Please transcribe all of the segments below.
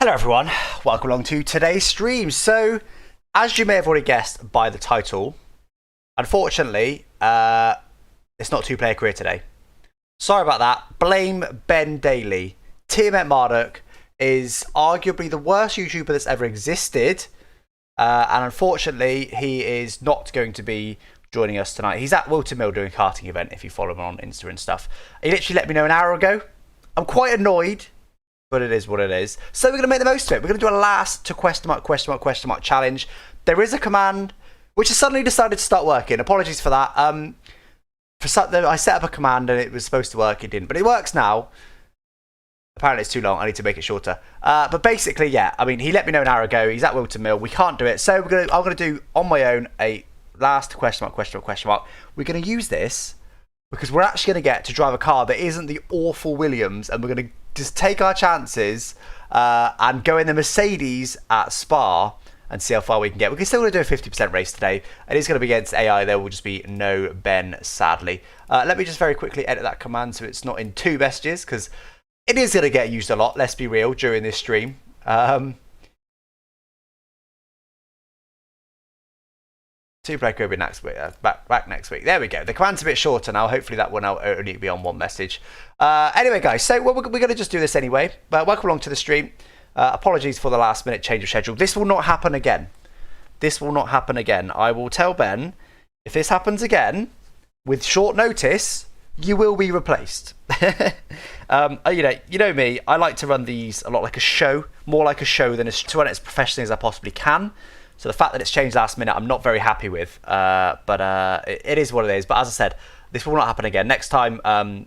Hello everyone, welcome along to today's stream. So, as you may have already guessed by the title, unfortunately, it's not two-player career today. Sorry about that. Blame Ben Daly. Tiamat Marduk is arguably the worst YouTuber that's ever existed, and unfortunately, he is not going to be joining us tonight. He's at Wilton Mill doing a karting event, if you follow him on Insta and stuff. He literally let me know an hour ago. I'm quite annoyed, but it is what it is. So we're going to make the most of it. We're going to do a last to question mark challenge. There is a command which has suddenly decided to start working. Apologies for that. I set up a command and it was supposed to work. It didn't, but it works now. Apparently it's too long. I need to make it shorter. But basically, yeah. I mean, he let me know an hour ago. He's at Wilton Mill. We can't do it. So I'm going to do on my own a last question mark. We're going to use this because we're actually going to get to drive a car that isn't the awful Williams, and we're going to just take our chances and go in the Mercedes at Spa and see how far we can get. We're still going to do a 50% race today. It is going to be against AI. There will just be no Ben, sadly. Let me just very quickly edit that command so it's not in two messages, because it is going to get used a lot, let's be real, during this stream. Two-player could be next week, back next week. There we go. The command's a bit shorter now. Hopefully that will now only be on one message. Anyway, guys, so we're going to just do this anyway. But welcome along to the stream. Apologies for the last-minute change of schedule. This will not happen again. This will not happen again. I will tell Ben, if this happens again, with short notice, you will be replaced. You know me. I like to run these a lot like a show, more like a show than to run it as professionally as I possibly can. So the fact that it's changed last minute, I'm not very happy with. But it is what it is. But as I said, this will not happen again. Next time,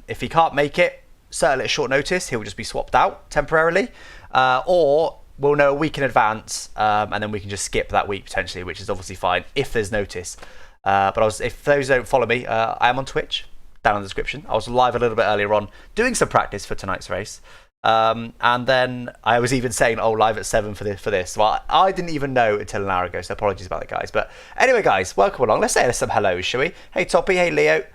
if he can't make it, certainly at short notice, he'll just be swapped out temporarily. Or we'll know a week in advance, and then we can just skip that week potentially, which is obviously fine if there's notice. But if those don't follow me, I am on Twitch, down in the description. I was live a little bit earlier on, doing some practice for tonight's race. And then I was even saying, live at 7 for this. Well, I didn't even know until an hour ago, so apologies about that, guys. But anyway, guys, welcome along. Let's say some hellos, shall we? Hey, Toppy. Hey, Leo.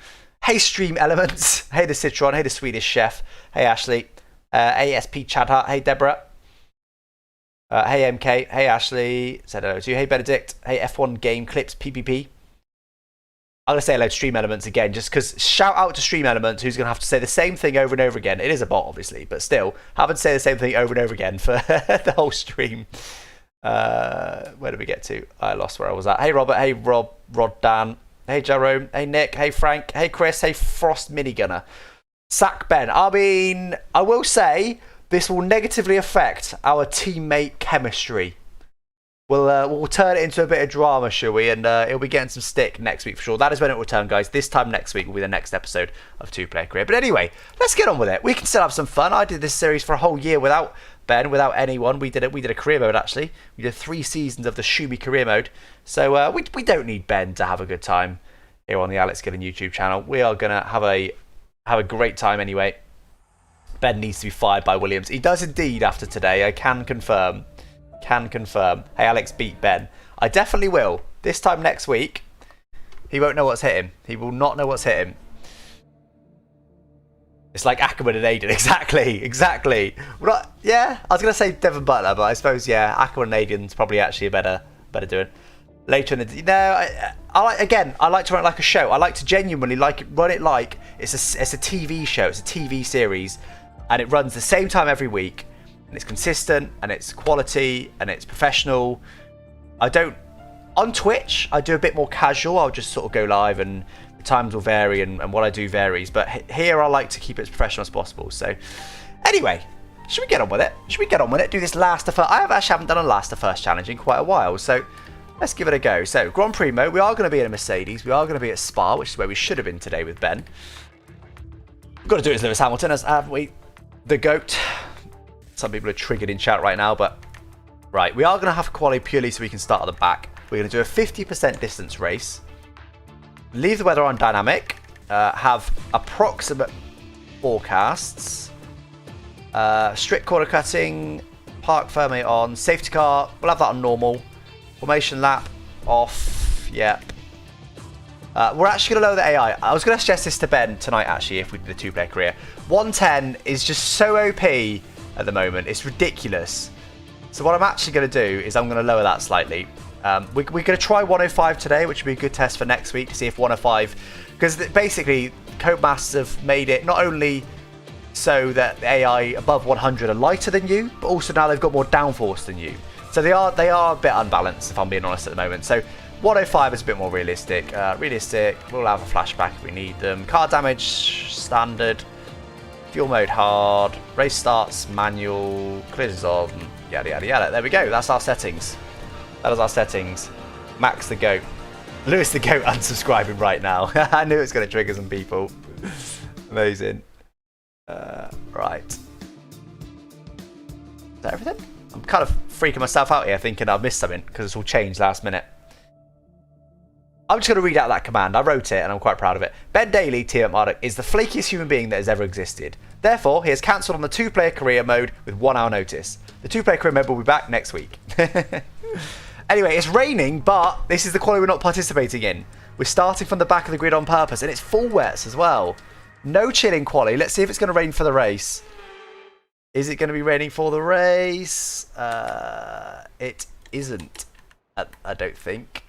Hey, Stream Elements. Hey, the Citron. Hey, the Swedish Chef. Hey, Ashley. ASP Chadhart. Hey, Deborah. Hey, MK. Hey, Ashley. Said hello to you. Hey, Benedict. Hey, F1 Game Clips. PPP. I'm going to say hello to Stream Elements again, just because shout out to Stream Elements, who's going to have to say the same thing over and over again. It is a bot, obviously, but still, having to say the same thing over and over again for the whole stream. Where did we get to? I lost where I was at. Hey, Robert. Hey, Rod Dan. Hey, Jerome. Hey, Nick. Hey, Frank. Hey, Chris. Hey, Frost Minigunner. Sack Ben. I mean, I will say this will negatively affect our teammate chemistry. We'll turn it into a bit of drama, shall we? And it'll be getting some stick next week for sure. That is when it will turn, guys. This time next week will be the next episode of Two Player Career. But anyway, let's get on with it. We can still have some fun. I did this series for a whole year without Ben, without anyone. We did a career mode, actually. We did 3 seasons of the Shumi career mode. So we don't need Ben to have a good time here on the Alex Gillen YouTube channel. We are going to have a great time anyway. Ben needs to be fired by Williams. He does indeed after today. I can confirm. Hey, Alex beat Ben. I definitely will. This time next week, he won't know what's hit him. He will not know what's hit him. It's like Ackerman and Aiden. Exactly. Yeah, I was going to say Devon Butler, but I suppose, yeah, Ackerman and Aiden's probably actually a better doing. Later in the... I like to run it like a show. I like to genuinely run it like it's a TV show. It's a TV series. And it runs the same time every week. And it's consistent, and it's quality, and it's professional. On Twitch, I do a bit more casual. I'll just sort of go live, and the times will vary, and what I do varies. But here, I like to keep it as professional as possible. So, anyway, should we get on with it? Do this last to first. I haven't done a last to first challenge in quite a while. So, let's give it a go. So, Grand Prix mode. We are going to be in a Mercedes. We are going to be at Spa, which is where we should have been today with Ben. We've got to do it as Lewis Hamilton, haven't we? The GOAT. Some people are triggered in chat right now, but right, we are going to have quali purely so we can start at the back. We're going to do a 50% distance race, leave the weather on dynamic, have approximate forecasts, strict corner cutting, park firmly on, safety car, we'll have that on normal, formation lap off, yep. We're actually going to lower the AI. I was going to suggest this to Ben tonight, actually, if we did a 2-player career. 110 is just so OP at the moment. It's ridiculous. So what I'm actually going to do is I'm going to lower that slightly. We're going to try 105 today, which would be a good test for next week to see if 105... Because basically, Codemasters have made it not only so that the AI above 100 are lighter than you, but also now they've got more downforce than you. So they are a bit unbalanced, if I'm being honest, at the moment. So 105 is a bit more realistic. We'll have a flashback if we need them. Car damage, standard. Fuel mode, hard. Race starts, manual. Clears on, yada, yada, yada. There we go. That's our settings. That is our settings. Max the GOAT. Lewis the GOAT unsubscribing right now. I knew it was going to trigger some people. Amazing. Right. Is that everything? I'm kind of freaking myself out here thinking I've missed something because it's all changed last minute. I'm just going to read out that command. I wrote it and I'm quite proud of it. Ben Daly, Team Marduk, is the flakiest human being that has ever existed. Therefore, he has cancelled on the 2-player career mode with 1 hour notice. The 2-player career mode will be back next week. Anyway, it's raining, but this is the quali we're not participating in. We're starting from the back of the grid on purpose, and it's full wets as well. No chilling quali. Let's see if it's going to rain for the race. Is it going to be raining for the race? It isn't. I don't think.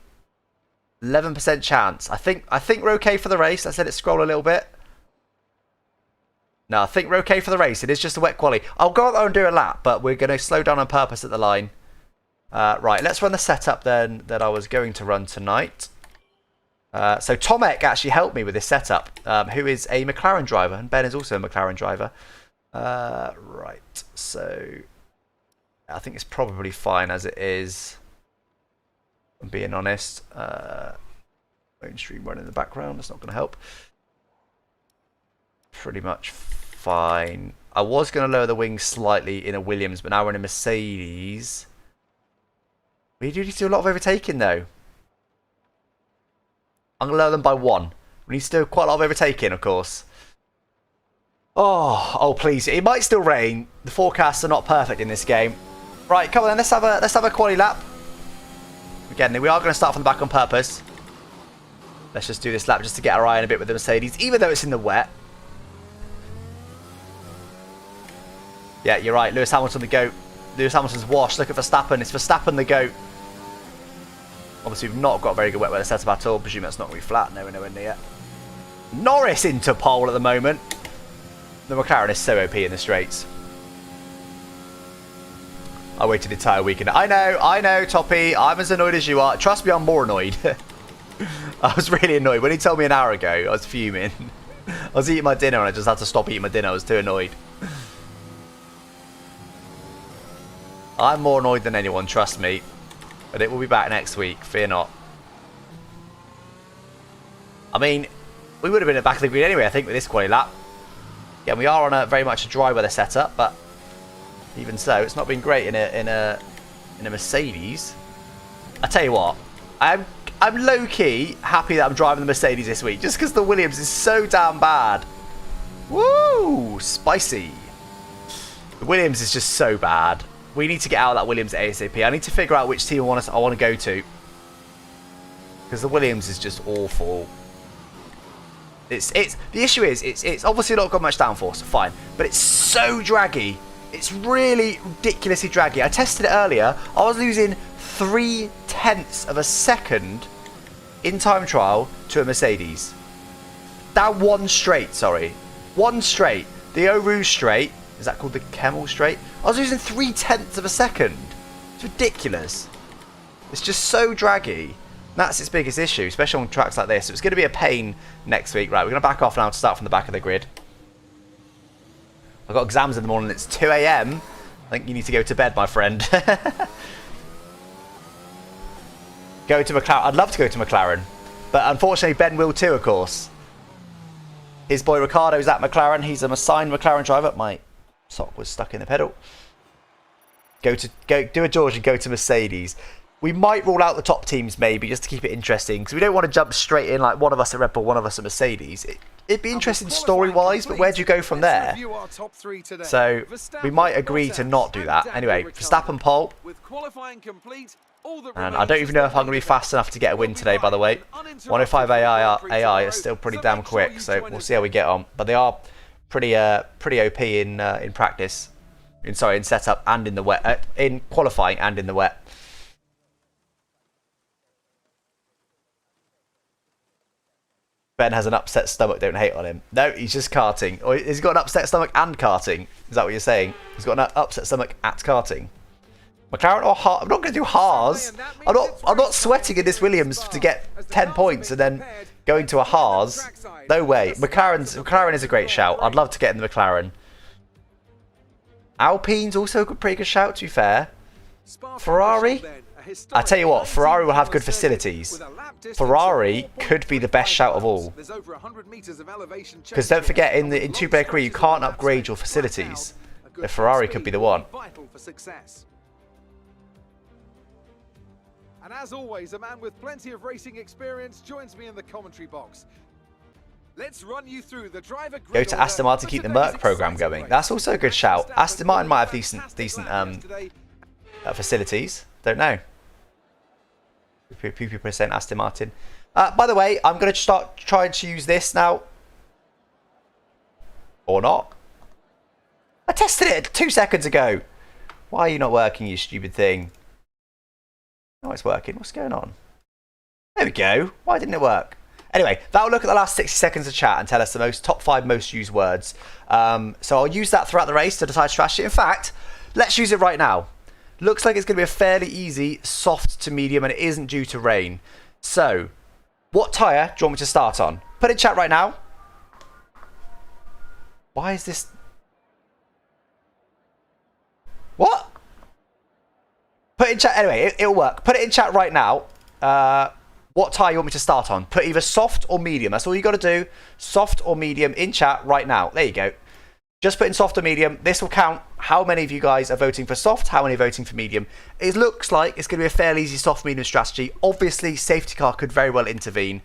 11% chance. I think we're okay for the race. Let's let it scroll a little bit. No, I think we're okay for the race. It is just a wet quali. I'll go out there and do a lap, but we're going to slow down on purpose at the line. Right, let's run the setup then that I was going to run tonight. So Tomek actually helped me with this setup, who is a McLaren driver, and Ben is also a McLaren driver. Right, so I think it's probably fine as it is. I'm being honest. Main stream running in the background, that's not going to help. Pretty much fine. I was going to lower the wings slightly in a Williams, but now we're in a Mercedes. We do need to do a lot of overtaking though. I'm going to lower them by 1. We need to do quite a lot of overtaking, of course. Oh, please. It might still rain. The forecasts are not perfect in this game. Right, come on then. Let's have a quali lap. Again, we are going to start from the back on purpose. Let's just do this lap just to get our eye in a bit with the Mercedes, even though it's in the wet. Yeah, you're right. Lewis Hamilton the GOAT. Lewis Hamilton's washed. Look at Verstappen. It's Verstappen the GOAT. Obviously, we've not got a very good wet weather setup at all. Presume that's not going to be flat. Nowhere near. Norris into pole at the moment. The McLaren is so OP in the straights. I waited the entire weekend. I know, Toppy. I'm as annoyed as you are. Trust me, I'm more annoyed. I was really annoyed. When he told me an hour ago, I was fuming. I was eating my dinner and I just had to stop eating my dinner. I was too annoyed. I'm more annoyed than anyone, trust me. But it will be back next week, fear not. I mean, we would have been at the back of the grid anyway, I think, with this quali lap. Yeah, we are on a very much a dry weather setup, but even so, it's not been great in a Mercedes. I tell you what, I'm low-key happy that I'm driving the Mercedes this week, just because the Williams is so damn bad. Woo! Spicy. The Williams is just so bad. We need to get out of that Williams ASAP. I need to figure out which team I want to go to. Because the Williams is just awful. The issue is it's obviously not got much downforce, fine, but it's so draggy. It's really ridiculously draggy. I tested it earlier. I was losing 0.3 of a second in time trial to a Mercedes. That one straight, sorry. One straight. The Eau Rouge straight. Is that called the Kemmel straight? I was losing 0.3 of a second. It's ridiculous. It's just so draggy. That's its biggest issue, especially on tracks like this. So it's going to be a pain next week. Right, we're going to back off now to start from the back of the grid. I've got exams in the morning. It's 2 AM. I think you need to go to bed, my friend. Go to McLaren. I'd love to go to McLaren. But unfortunately, Ben will too, of course. His boy Ricardo's at McLaren. He's an assigned McLaren driver. My sock was stuck in the pedal. Go do a George and go to Mercedes. We might rule out the top teams maybe just to keep it interesting because we don't want to jump straight in like one of us at Red Bull, one of us at Mercedes. It'd be interesting story-wise, but where do you go from there? So we might agree to not do that. Anyway, Verstappen pole. And I don't even know if I'm going to be fast enough to get a win today, by the way. 105 AI is still pretty damn quick, so we'll see how we get on. But they are pretty OP in practice. In setup and in the wet, in qualifying and in the wet. Ben has an upset stomach, don't hate on him. No, he's just karting. Or he's got an upset stomach and karting. Is that what you're saying? He's got an upset stomach at karting. McLaren or Haas? I'm not going to do Haas. I'm not sweating in this Williams to get 10 points and then going to a Haas. No way. McLaren is a great shout. I'd love to get in the McLaren. Alpine's also a pretty good shout, to be fair. Ferrari? I tell you what, Ferrari will have good facilities. Ferrari could be the best shout of all. Because don't forget, in two-player career, you can't upgrade your facilities. The Ferrari could be the one. And as always, a man with plenty of racing experience joins me in the commentary box. Let's run you through the driver grid. Go to Aston Martin to keep the Merc program going. That's also a good shout. Aston Martin might have decent facilities. Don't know. People are saying Aston Martin. By the way, I'm going to start trying to use this now. Or not. I tested it 2 seconds ago. Why are you not working, you stupid thing? Oh, it's working. What's going on? There we go. Why didn't it work? Anyway, that'll look at the last 60 seconds of chat and tell us the top 5 most used words. So I'll use that throughout the race to decide strategy. In fact, let's use it right now. Looks like it's going to be a fairly easy soft to medium, and it isn't due to rain. So, what tyre do you want me to start on? Put in chat right now. Why is this... What? Put in chat... Anyway, it'll work. Put it in chat right now. What tyre you want me to start on? Put either soft or medium. That's all you got to do. Soft or medium in chat right now. There you go. Just put in soft or medium. This will count how many of you guys are voting for soft, how many are voting for medium. It looks like it's going to be a fairly easy soft-medium strategy. Obviously, safety car could very well intervene.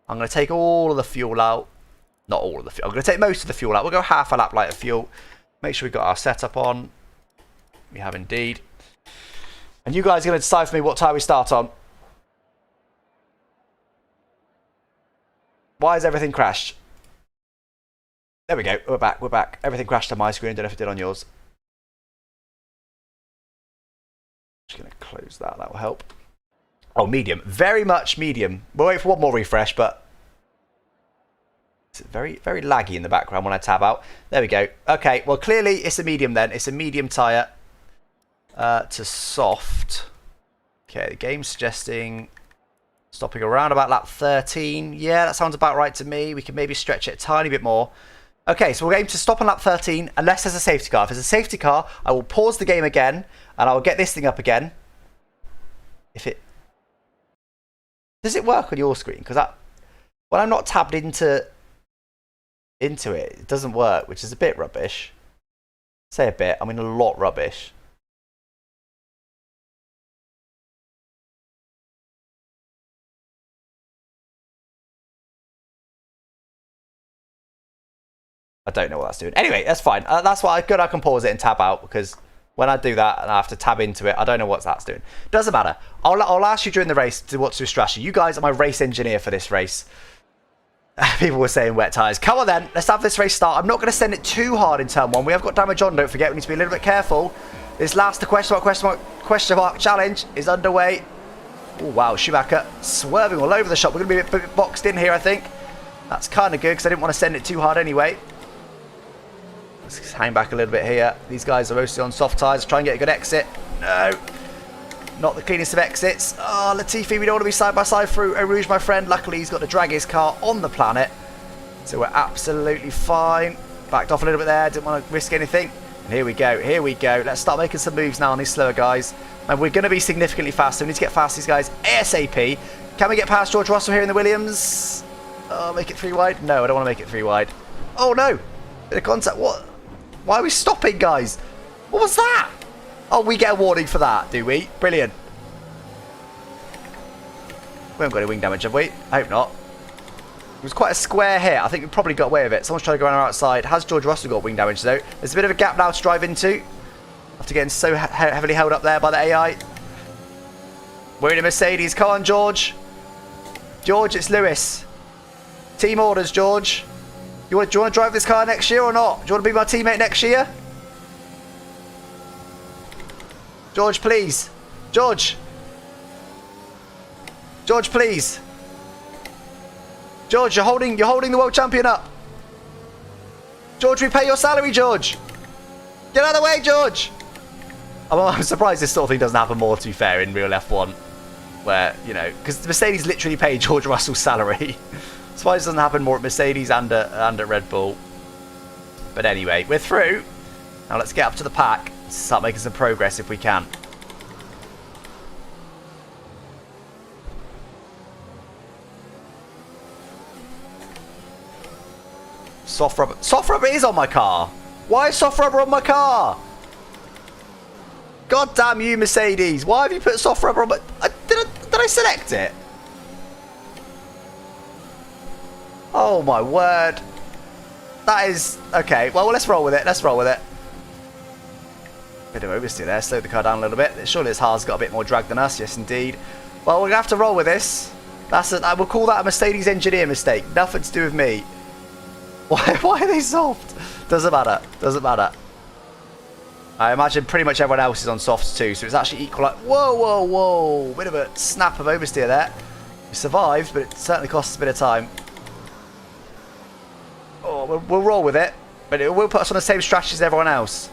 I'm going to take all of the fuel out. Not all of the fuel. I'm going to take most of the fuel out. We'll go half a lap light of fuel. Make sure we've got our setup on. We have indeed. And you guys are going to decide for me what tyre we start on. Why has everything crashed? There we go. We're back. We're back. Everything crashed on my screen. Don't know if it did on yours. Just going to close that. That will help. Oh, medium. Very much medium. We'll wait for one more refresh, but it's very, very laggy in the background when I tab out. There we go. Okay. Well, clearly it's a medium then. It's a medium tyre to soft. Okay. The game's suggesting stopping around about lap 13. Yeah, that sounds about right to me. We can maybe stretch it a tiny bit more. Okay, so we're going to stop on lap 13 unless there's a safety car. If there's a safety car, I will pause the game again and I will get this thing up again. If it... Does it work on your screen? Because when I'm not tabbed into it, it doesn't work, which is a bit rubbish. Say a bit, I mean a lot rubbish. I don't know what that's doing. Anyway, that's fine. That's why I can pause it and tab out, because when I do that and I have to tab into it, I don't know what that's doing. Doesn't matter. I'll ask you during the race to what's your strategy. You guys are my race engineer for this race. People were saying wet tyres. Come on then, let's have this race start. I'm not going to send it too hard in turn 1. We have got damage on, don't forget. We need to be a little bit careful. This last question mark challenge is underway. Oh wow, Schumacher swerving all over the shop. We're going to be a bit boxed in here, I think. That's kind of good because I didn't want to send it too hard anyway. Let's hang back a little bit here. These guys are mostly on soft tyres. Try and get a good exit. No. Not the cleanest of exits. Oh, Latifi, we don't want to be side by side through Eau Rouge, my friend. Luckily, he's got to drag his car on the planet. So we're absolutely fine. Backed off a little bit there. Didn't want to risk anything. And here we go. Here we go. Let's start making some moves now on these slower guys. And we're going to be significantly faster. We need to get past these guys ASAP. Can we get past George Russell here in the Williams? Oh, make it 3 wide? No, I don't want to make it 3 wide. Oh, no. Bit of contact. What? Why are we stopping, guys? What was that? Oh, we get a warning for that, do we? Brilliant. We haven't got any wing damage, have we? I hope not. It was quite a square hit. I think we probably got away with it. Someone's trying to go around our outside. Has George Russell got wing damage, though? There's a bit of a gap now to drive into. After getting so heavily held up there by the AI. We're in a Mercedes. Come on, George. George, it's Lewis. Team orders, George. Do you want to drive this car next year or not? Do you want to be my teammate next year? George, please. George. George, please. George, you're holding the world champion up. George, we pay your salary, George. Get out of the way, George. I'm surprised this sort of thing doesn't happen more, to be fair, in real F1. Where, you know, because Mercedes literally paid George Russell's salary. Surprised it doesn't happen more at Mercedes and at Red Bull. But anyway, we're through. Now let's get up to the pack. Start making some progress if we can. Soft rubber. Soft rubber is on my car. Why is soft rubber on my car? God damn you, Mercedes. Why have you put soft rubber on my... Did I select it? Oh my word. That is... Okay, well, let's roll with it. Let's roll with it. Bit of oversteer there. Slow the car down a little bit. Surely this car's got a bit more drag than us. Yes, indeed. Well, we're going to have to roll with this. I will call that a Mercedes engineer mistake. Nothing to do with me. Why are they soft? Doesn't matter. Doesn't matter. I imagine pretty much everyone else is on softs too, so it's actually equal. Whoa, whoa, whoa. Bit of a snap of oversteer there. We survived, but it certainly cost us a bit of time. Oh, we'll roll with it, but it will put us on the same strategy as everyone else,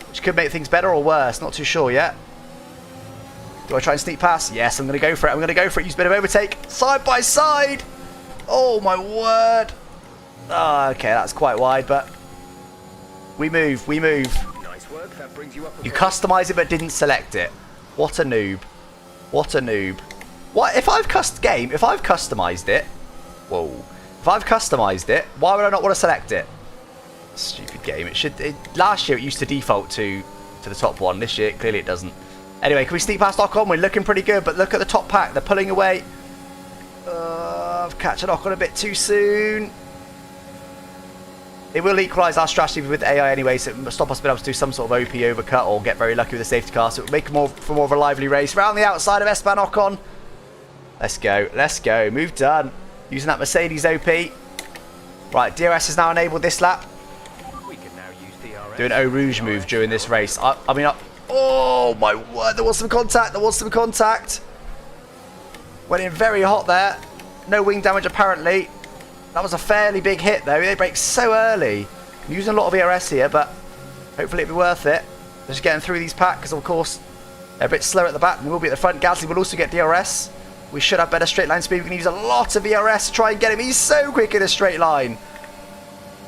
which could make things better or worse. Not too sure yet. Do I try and sneak past? Yes, I'm going to go for it. I'm going to go for it. Use a bit of overtake. Side by side. Oh, my word. Oh, okay, that's quite wide, but we move. We move. Nice work. That brings you up. You customize it but didn't select it. What a noob. What a noob. What if I've customized it? Whoa. If I've customized it, why would I not want to select it? Stupid game. Last year it used to default to the top one. This year clearly it doesn't. Anyway, can we sneak past Ocon? We're looking pretty good, but look at the top pack. They're pulling away. I've catching Ocon a bit too soon. It will equalise our strategy with AI anyway, so it will stop us being able to do some sort of OP overcut or get very lucky with the safety car, so it will make it for more of a lively race. Round the outside of Esteban Ocon. Let's go. Let's go. Move done. Using that Mercedes OP. Right, DRS is now enabled this lap. We can now use DRS. Do an Eau Rouge move during this race. Oh my word, there was some contact. There was some contact. Went in very hot there. No wing damage apparently. That was a fairly big hit though. They brake so early. I'm using a lot of ERS here, but hopefully it'll be worth it. Just getting through these packs because of course they're a bit slower at the back than they will be at the front. Gasly will also get DRS. We should have better straight line speed. We can use a lot of ERS to try and get him. He's so quick in a straight line.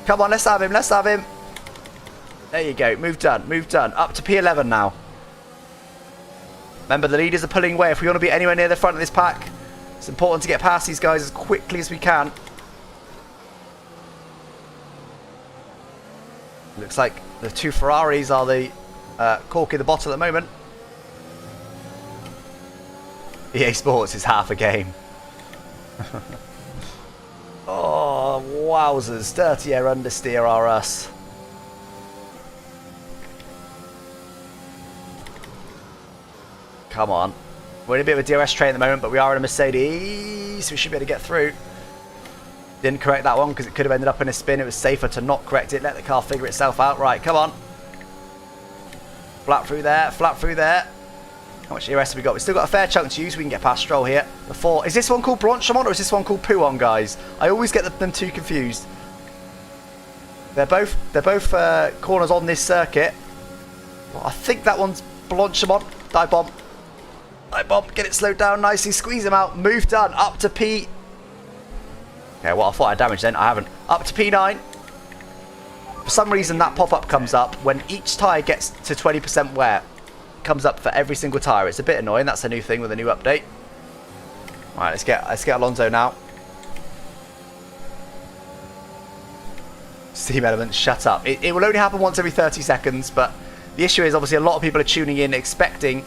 Come on, let's have him. Let's have him. There you go. Move done. Move done. Up to P11 now. Remember, the leaders are pulling away. If we want to be anywhere near the front of this pack, it's important to get past these guys as quickly as we can. Looks like the two Ferraris are the cork in the bottle at the moment. EA Sports is half a game. Oh, wowzers. Dirty air understeer are us. Come on. We're in a bit of a DRS train at the moment, but we are in a Mercedes. We should be able to get through. Didn't correct that one because it could have ended up in a spin. It was safer to not correct it. Let the car figure itself out. Right, come on. Flat through there. Flat through there. How much ERS have we got? We've still got a fair chunk to use. We can get past Stroll here. Before, is this one called Blanchimont or is this one called Pouon, guys? I always get them two confused. They're both corners on this circuit. Well, I think that one's Blanchimont. Dive bomb. Dive bomb. Get it slowed down nicely. Squeeze them out. Move done. Up to P. Okay, well, I thought I damaged then. I haven't. Up to P9. For some reason, that pop-up comes up when each tyre gets to 20% wear. Comes up for every single tyre. It's a bit annoying. That's a new thing with a new update. All right, let's get Alonso now. Steam elements, shut up. It will only happen once every 30 seconds, but the issue is obviously a lot of people are tuning in expecting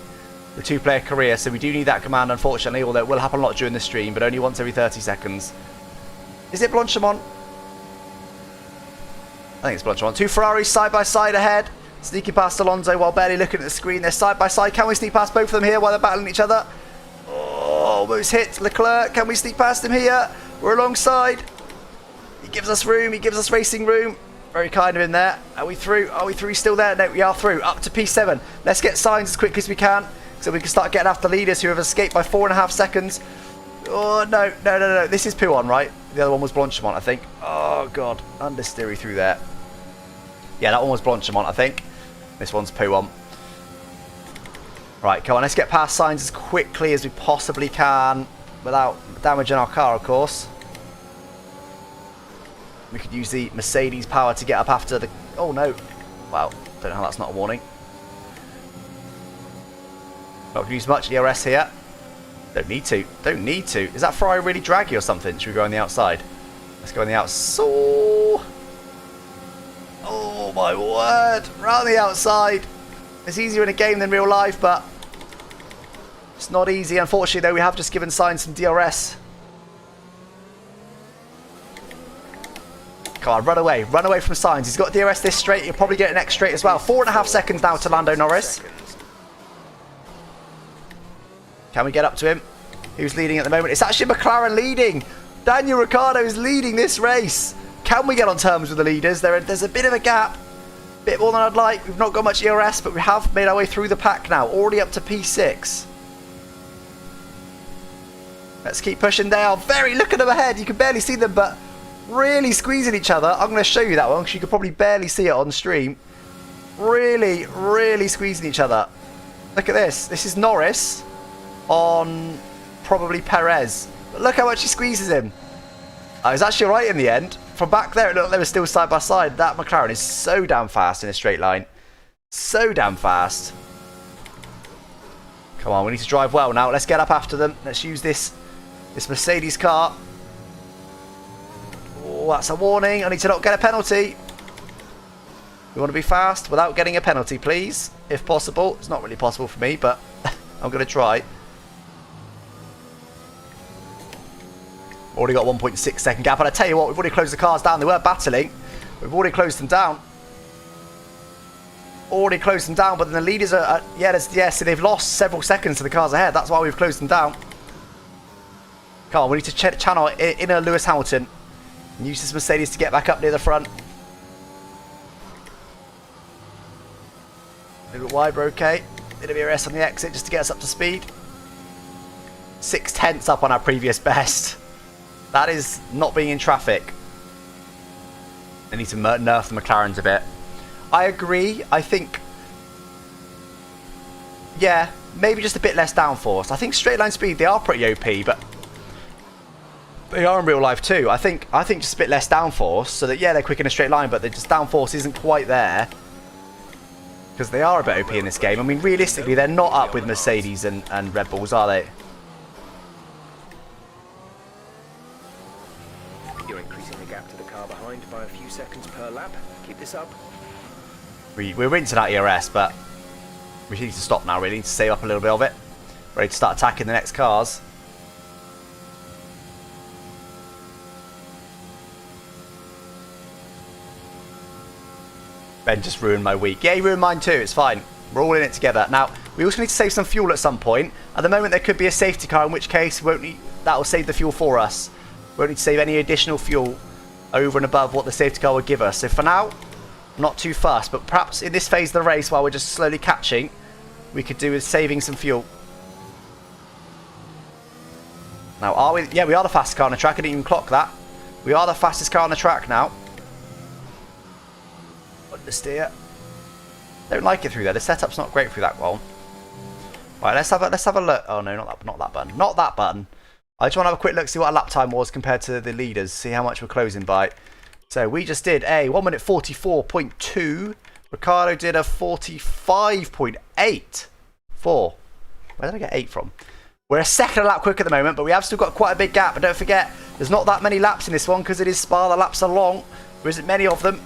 the two-player career, so we do need that command, unfortunately, although it will happen a lot during the stream, but only once every 30 seconds. Is it Blanchimont? I think it's Blanchimont. Two Ferraris side by side ahead. Sneaking past Alonso while barely looking at the screen. They're side by side. Can we sneak past both of them here while they're battling each other? Oh, almost hit Leclerc. Can we sneak past him here? We're alongside. He gives us room. He gives us racing room. Very kind of him there. Are we through? Are we through? Still there? No, we are through. Up to P7. Let's get signs as quickly as we can so we can start getting after leaders who have escaped by 4.5 seconds. Oh, no, no, no, no. This is Puon, right? The other one was Blanchimont, I think. Oh, God. Understeery through there. Yeah, that one was Blanchimont, I think. This one's Puon. Right, come on. Let's get past signs as quickly as we possibly can without damaging our car, of course. We could use the Mercedes power to get up after the... Oh, no. Wow. Don't know how that's not a warning. Not going to use much DRS here. Don't need to. Don't need to. Is that Ferrari really draggy or something? Should we go on the outside? Let's go on the outside. Oh, my word. Round the outside. It's easier in a game than real life, but it's not easy. Unfortunately, though, we have just given Sainz some DRS. Come on, run away. Run away from Sainz. He's got DRS this straight. He'll probably get an next straight as well. 4.5 seconds now to Lando Norris. Can we get up to him? Who's leading at the moment? It's actually McLaren leading. Daniel Ricciardo is leading this race. Can we get on terms with the leaders? There's a bit of a gap. Bit more than I'd like. We've not got much ERS, but we have made our way through the pack now. Already up to P6. Let's keep pushing. They are look at them ahead. You can barely see them, but really squeezing each other. I'm going to show you that one because you could probably barely see it on stream. Really, really squeezing each other. Look at this. This is Norris on probably Perez. But look how much he squeezes him. I was actually right in the end. From back there, it looked like they were still side by side. That McLaren is so damn fast in a straight line. So damn fast. Come on, we need to drive well now. Let's get up after them. Let's use this Mercedes car. Oh, that's a warning. I need to not get a penalty. We want to be fast without getting a penalty, please. If possible. It's not really possible for me, but I'm going to try. Already got 1.6 second gap, and I tell you what, we've already closed the cars down. They were battling. We've already closed them down. Already closed them down, but then the leaders are so they've lost several seconds to the cars ahead. That's why we've closed them down. Come on, we need to channel inner Lewis Hamilton and use this Mercedes to get back up near the front. A little bit wide, we're okay. Bit of ERS on the exit just to get us up to speed. 0.6 up on our previous best. That is not being in traffic. They need to nerf the McLarens a bit. I agree. I think, yeah, maybe just a bit less downforce. I think straight line speed, they are pretty OP, but they are in real life too. I think just a bit less downforce, so that, yeah, they're quick in a straight line, but the just downforce isn't quite there. Because they are a bit OP in this game. I mean, realistically, they're not up with Mercedes and Red Bulls, are they? By a few seconds per lap. Keep this up. We're rinsing out ERS, but we need to stop now. We need to save up a little bit of it. Ready to start attacking the next cars. Ben just ruined my week. Yeah, he ruined mine too. It's fine. We're all in it together. Now, we also need to save some fuel at some point. At the moment, there could be a safety car, in which case that will save the fuel for us. We won't need to save any additional fuel over and above what the safety car would give us. So for now, not too fast, but perhaps in this phase of the race, while we're just slowly catching, we could do with saving some fuel. Now, are we? Yeah, we are the fastest car on the track. I didn't even clock that. We are the fastest car on the track now. Understeer. Don't like it through there. The setup's not great through that one. Right, let's have a look. Oh no, not that button. Not that button. I just want to have a quick look, see what our lap time was compared to the leaders, see how much we're closing by. So we just did a 1 minute 44.2. Ricciardo did a 45.84. Where did I get 8 from? We're a second a lap quick at the moment, but we have still got quite a big gap. But don't forget, there's not that many laps in this one because it is Spa. The laps are long. There isn't many of them.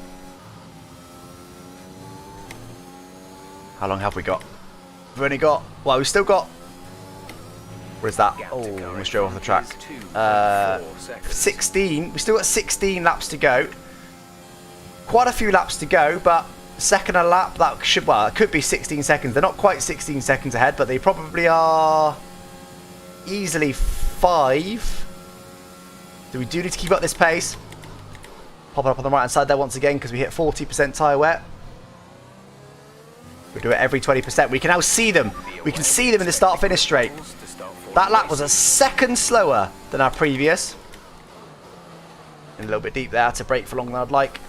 How long have we got? We've only got, well, we've still got, where's that? Oh, we drove off the track. 16. We still got 16 laps to go. Quite a few laps to go, but second a lap, that should, well, it could be 16 seconds. They're not quite 16 seconds ahead, but they probably are easily 5. So we do need to keep up this pace. popping up on the right hand side there once again because we hit 40% tyre wear. We do it every 20%. We can now see them. We can see them in the start-finish straight. That lap was a second slower than our previous. And a little bit deep there to brake for longer than I'd like.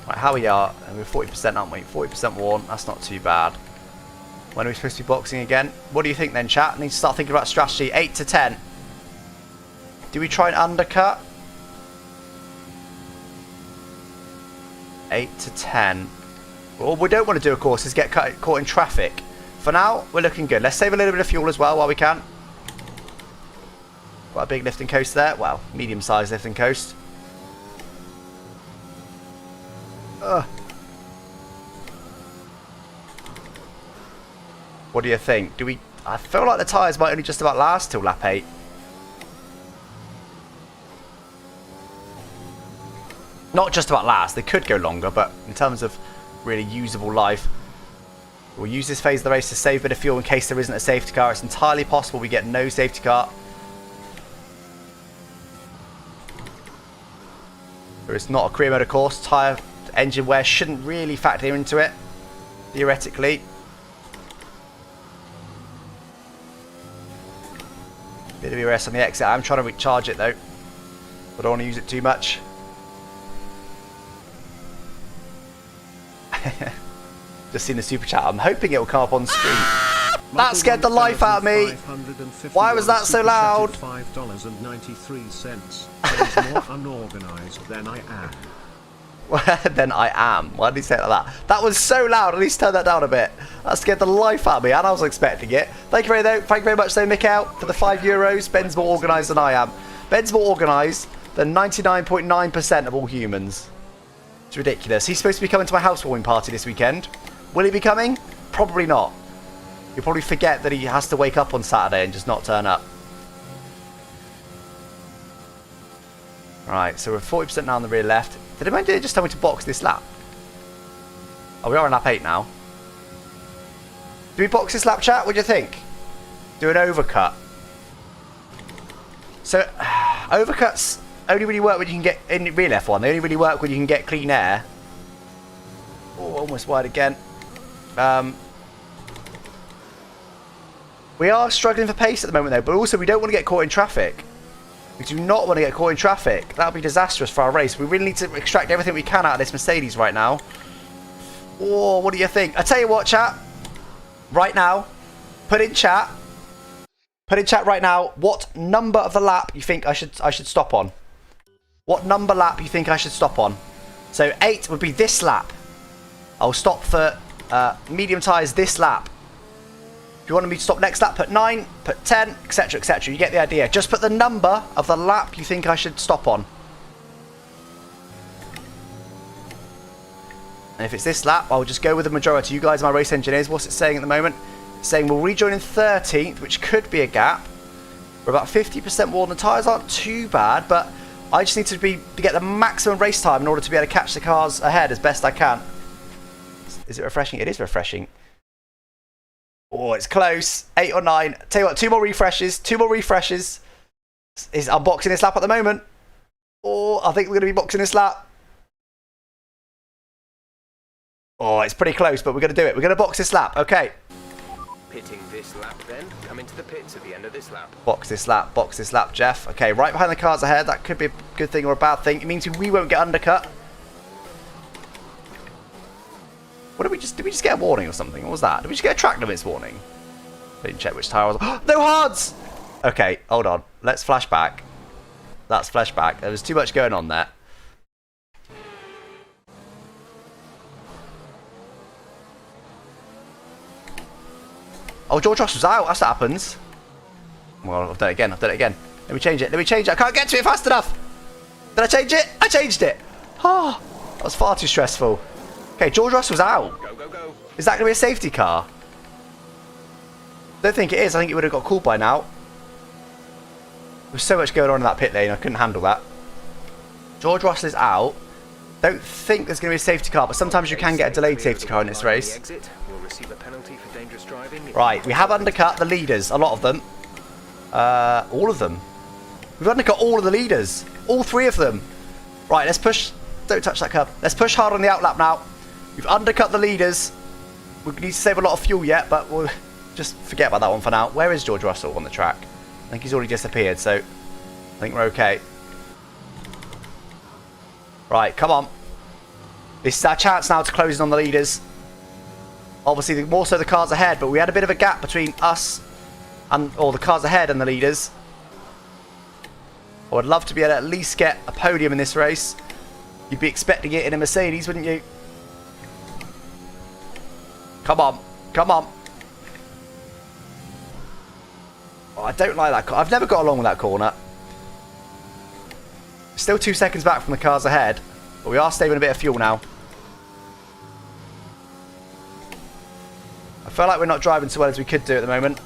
Right, how we are, and we're 40%, aren't we? 40% worn. That's not too bad. When are we supposed to be boxing again? What do you think then, chat? I need to start thinking about strategy. 8 to 10. Do we try and undercut? 8 to 10. What we don't want to do, of course, is get caught in traffic. For now, we're looking good. Let's save a little bit of fuel as well while we can. Got a big lifting coast there. Well, medium-sized lifting coast. What do you think? Do we? I feel like the tyres might only just about last till lap 8. Not just about last. They could go longer, but in terms of really usable life, we'll use this phase of the race to save a bit of fuel in case there isn't a safety car. It's entirely possible we get no safety car. There is not a career mode, of course. Tyre engine wear shouldn't really factor into it, theoretically. Bit of ERS on the exit. I'm trying to recharge it though. I don't want to use it too much. Just seen the super chat. I'm hoping it will come up on screen. That scared the life out of me. Why was that so loud? $5.93. More unorganized than I am. Then I am. Why did he say it like that? That was so loud. At least turn that down a bit. That scared the life out of me, and I was expecting it. Thank you very much, though, Mikhail, for the €5. Ben's more organised than I am. Ben's more organised than 99.9% of all humans. It's ridiculous. He's supposed to be coming to my housewarming party this weekend. Will he be coming? Probably not. He'll probably forget that he has to wake up on Saturday and just not turn up. Right, so we're 40% now on the rear left. Did they just tell me to box this lap? Oh, we are on lap 8 now. Do we box this lap, chat? What do you think? Do an overcut. So, overcuts only really work when you can get in rear left one. They only really work when you can get clean air. Oh, almost wide again. We are struggling for pace at the moment, though, but also we don't want to get caught in traffic. We do not want to get caught in traffic. That would be disastrous for our race. We really need to extract everything we can out of this Mercedes right now. Oh, what do you think? I tell you what, chat. Right now, put in chat right now what number of the lap you think I should stop on. What number lap you think I should stop on? So 8 would be this lap. I'll stop for medium tyres this lap. If you want me to stop next lap, put 9, put 10, etc, etc. You get the idea. Just put the number of the lap you think I should stop on. And if it's this lap, I'll just go with the majority. You guys are my race engineers. What's it saying at the moment? It's saying we'll rejoin in 13th, which could be a gap. We're about 50% worn. The tyres aren't too bad, but I just need to get the maximum race time in order to be able to catch the cars ahead as best I can. Is it refreshing? It is refreshing. Oh, it's close. 8 or 9. Tell you what, 2 more refreshes. 2 more refreshes. I'm boxing this lap at the moment. Oh, I think we're going to be boxing this lap. Oh, it's pretty close, but we're going to do it. We're going to box this lap. Okay. Pitting this lap then. Come into the pits at the end of this lap. Box this lap, Jeff. Okay, right behind the cars ahead. That could be a good thing or a bad thing. It means we won't get undercut. What did we just get a warning or something? What was that? Did we just get a track limits warning? I didn't check which tyre I was. No hards! Okay, hold on. Let's flash back. That's flash back. There was too much going on there. Oh, George Ross was out. That's what happens. Well, I've done it again. Let me change it. I can't get to it fast enough. Did I change it? I changed it. Oh, that was far too stressful. Okay, George Ross was out. Go. Is that going to be a safety car? I don't think it is. I think it would have got called by now. There was so much going on in that pit lane. I couldn't handle that. George Ross is out. Don't think there's going to be a safety car, but sometimes you can get a delayed safety car in this race. Right, we have undercut the leaders. A lot of them. All of them. We've undercut all of the leaders. All 3 of them. Right, let's push. Don't touch that curb. Let's push hard on the outlap now. We've undercut the leaders. We need to save a lot of fuel yet, but we'll just forget about that one for now. Where is George Russell on the track? I think he's already disappeared, so I think we're okay. Right, come on. This is our chance now to close in on the leaders. Obviously, more so the cars ahead, but we had a bit of a gap between us and, or the cars ahead and the leaders. I would love to be able to at least get a podium in this race. You'd be expecting it in a Mercedes, wouldn't you? Come on. Come on. Oh, I don't like that. I've never got along with that corner. Still 2 seconds back from the cars ahead, but we are saving a bit of fuel now. I feel like we're not driving so well as we could do at the moment.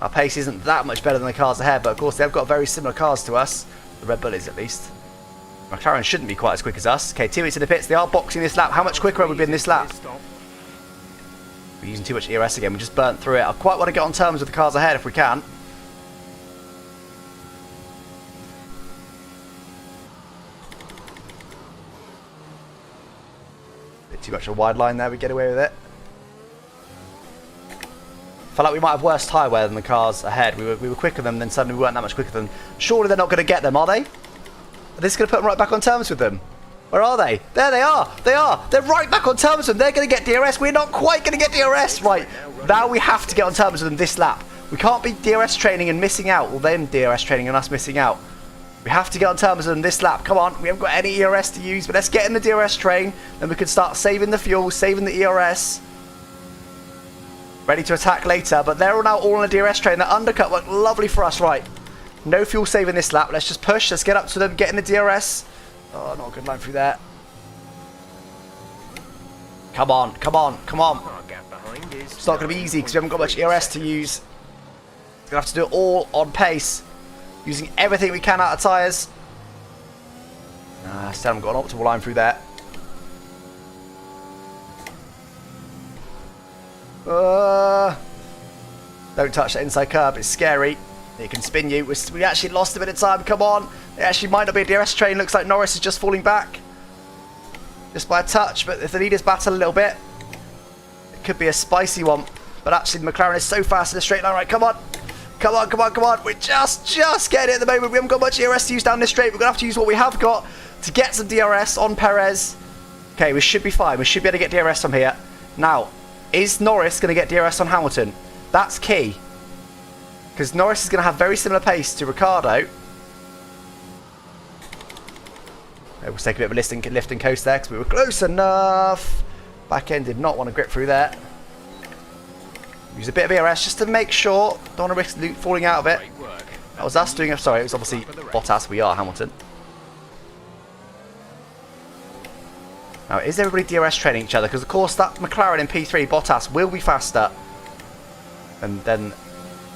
Our pace isn't that much better than the cars ahead, but of course they've got very similar cars to us. The Red Bull is, at least. McLaren shouldn't be quite as quick as us. Okay, teammates in the pits. They are boxing this lap. How much quicker have we been this lap? We're using too much ERS again. We just burnt through it. I quite want to get on terms with the cars ahead if we can. Bit too much of a wide line there. We get away with it. Felt like we might have worse tyre wear than the cars ahead. We were quicker than them, then suddenly we weren't that much quicker than them. Surely they're not going to get them, are they? Are they just going to put them right back on terms with them? Where are they? There they are! They are! They're right back on terms with them! They're going to get DRS! We're not quite going to get DRS! Right, now we have to get on terms with them this lap. We can't be DRS training and missing out, or them DRS training and us missing out. We have to get on terms with them this lap. Come on, we haven't got any ERS to use, but let's get in the DRS train, then we can start saving the fuel, saving the ERS. Ready to attack later, but they're now all on a DRS train. That undercut worked lovely for us, right? No fuel saving this lap. Let's just push. Let's get up to them, get in the DRS. Oh, not a good line through there. Come on, come on, come on. It's not going to be easy because we haven't got much ERS to use. We're going to have to do it all on pace, using everything we can out of tyres. Still haven't got an optimal line through there. Don't touch that inside curb, it's scary. It can spin you. We actually lost a bit of time, come on. It actually might not be a DRS train, looks like Norris is just falling back. Just by a touch, but if the leaders battle a little bit, it could be a spicy one. But actually McLaren is so fast in a straight line, right, come on. Come on, come on, come on. We're just getting it at the moment. We haven't got much ERS to use down this straight. We're going to have to use what we have got to get some DRS on Perez. Okay, we should be fine. We should be able to get DRS from here. Now, is Norris going to get DRS on Hamilton? That's key. Because Norris is going to have very similar pace to Ricciardo. We'll take a bit of a lift and coast there because we were close enough. Back end did not want to grip through there. Use a bit of ERS just to make sure. Don't want to risk falling out of it. That was us doing it. Sorry, it was obviously Bottas. We are Hamilton. Now, is everybody DRS training each other? Because, of course, that McLaren in P3, Bottas, will be faster. And then,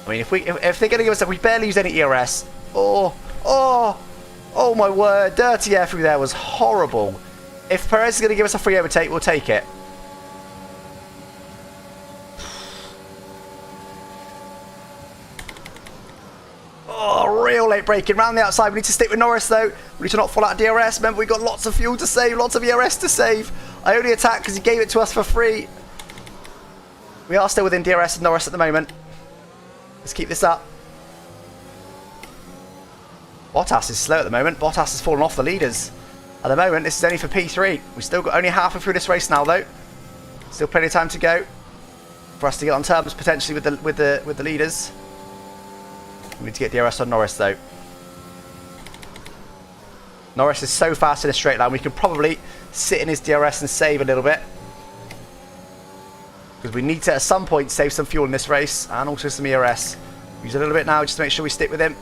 I mean, if they're going to give us, if we barely use any ERS. Oh my word. Dirty air through there was horrible. If Perez is going to give us a free overtake, we'll take it. Oh, real late braking. Round the outside. We need to stick with Norris, though. We need to not fall out of DRS. Remember, we've got lots of fuel to save, lots of ERS to save. I only attacked because he gave it to us for free. We are still within DRS and Norris at the moment. Let's keep this up. Bottas is slow at the moment. Bottas has fallen off the leaders. At the moment, this is only for P3. We've still got only halfway through this race now, though. Still plenty of time to go for us to get on terms potentially with the leaders. We need to get DRS on Norris, though. Norris is so fast in a straight line, we can probably sit in his DRS and save a little bit. Because we need to, at some point, save some fuel in this race and also some ERS. Use a little bit now just to make sure we stick with him.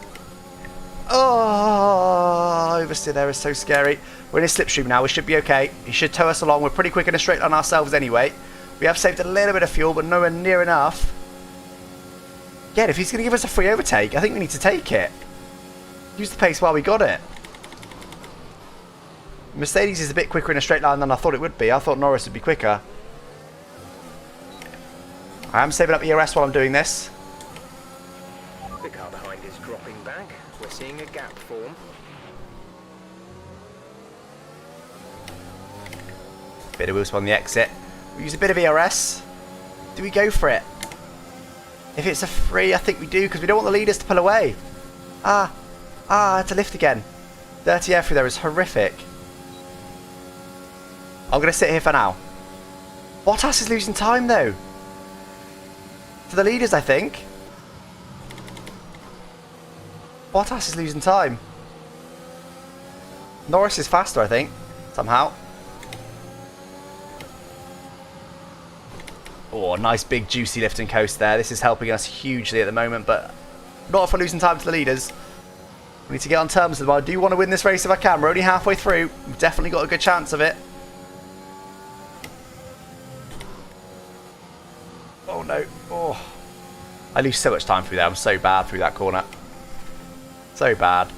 Oh, oversteer there is so scary. We're in his slipstream now, we should be okay. He should tow us along. We're pretty quick in a straight line ourselves anyway. We have saved a little bit of fuel, but nowhere near enough. Again, if he's going to give us a free overtake, I think we need to take it. Use the pace while we got it. Mercedes is a bit quicker in a straight line than I thought it would be. I thought Norris would be quicker. I am saving up ERS while I'm doing this. The car behind is dropping back. We're seeing a gap form. Bit of wheels on the exit. We use a bit of ERS. Do we go for it? If it's a free, I think we do, because we don't want the leaders to pull away. I had to lift again. Dirty air through there is horrific. I'm going to sit here for now. Bottas is losing time, though. To the leaders, I think. Bottas is losing time. Norris is faster, I think, somehow. Oh, nice big juicy lift and coast there. This is helping us hugely at the moment, but not if we're losing time to the leaders. We need to get on terms with them. I do want to win this race if I can. We're only halfway through. We've definitely got a good chance of it. Oh no. Oh. I lose so much time through there. I'm so bad through that corner. So bad.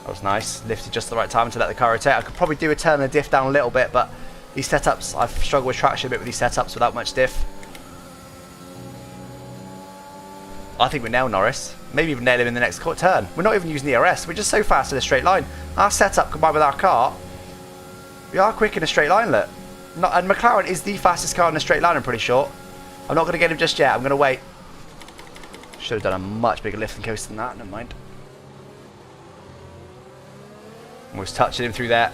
That was nice. Lifted just the right time to let the car rotate. I could probably do a turn and a diff down a little bit, but these setups, I've struggled with traction a bit with these setups without much diff. I think we nail Norris. Maybe even nail him in the next turn. We're not even using the ERS. We're just so fast in a straight line. Our setup combined with our car, we are quick in a straight line, look. And McLaren is the fastest car in a straight line, I'm pretty sure. I'm not going to get him just yet. I'm going to wait. Should have done a much bigger lift and coast than that. Never mind. Almost touching him through there.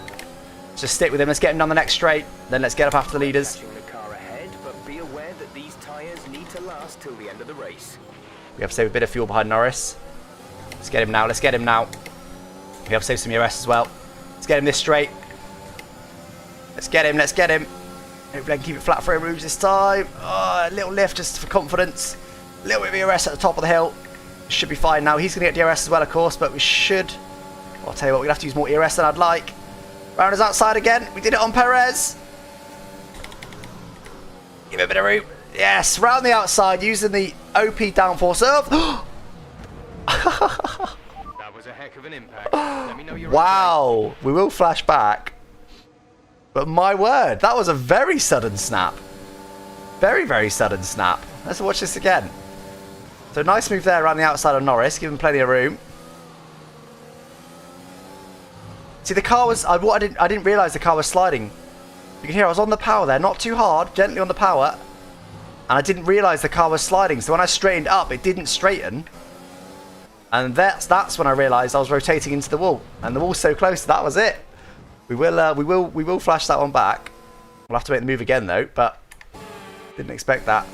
Just stick with him. Let's get him down the next straight. Then let's get up after the leaders. Catching the car ahead, but be aware that these tyres need to last till the end of the race. We have to save a bit of fuel behind Norris. Let's get him now. Let's get him now. We have to save some ERS as well. Let's get him this straight. Let's get him. Let's get him. Hopefully I can keep it flat for him moves this time. Oh, a little lift just for confidence. A little bit of ERS at the top of the hill. Should be fine now. He's going to get DRS as well, of course, but we should... I'll tell you what, we're going to have to use more ERS than I'd like. Round us outside again. We did it on Perez. Give it a bit of room. Yes, round the outside using the OP downforce of... That was a heck of an impact. Let me know you're Wow. We will flash back. But my word, that was a very sudden snap. Very, very sudden snap. Let's watch this again. So nice move there around the outside of Norris. Give him plenty of room. See, the car was... I didn't realise the car was sliding. You can hear I was on the power there. Not too hard. Gently on the power. And I didn't realise the car was sliding. So when I straightened up, it didn't straighten. And that's when I realised I was rotating into the wall. And the wall's so close. That was it. We will flash that one back. We'll have to make the move again though, but didn't expect that.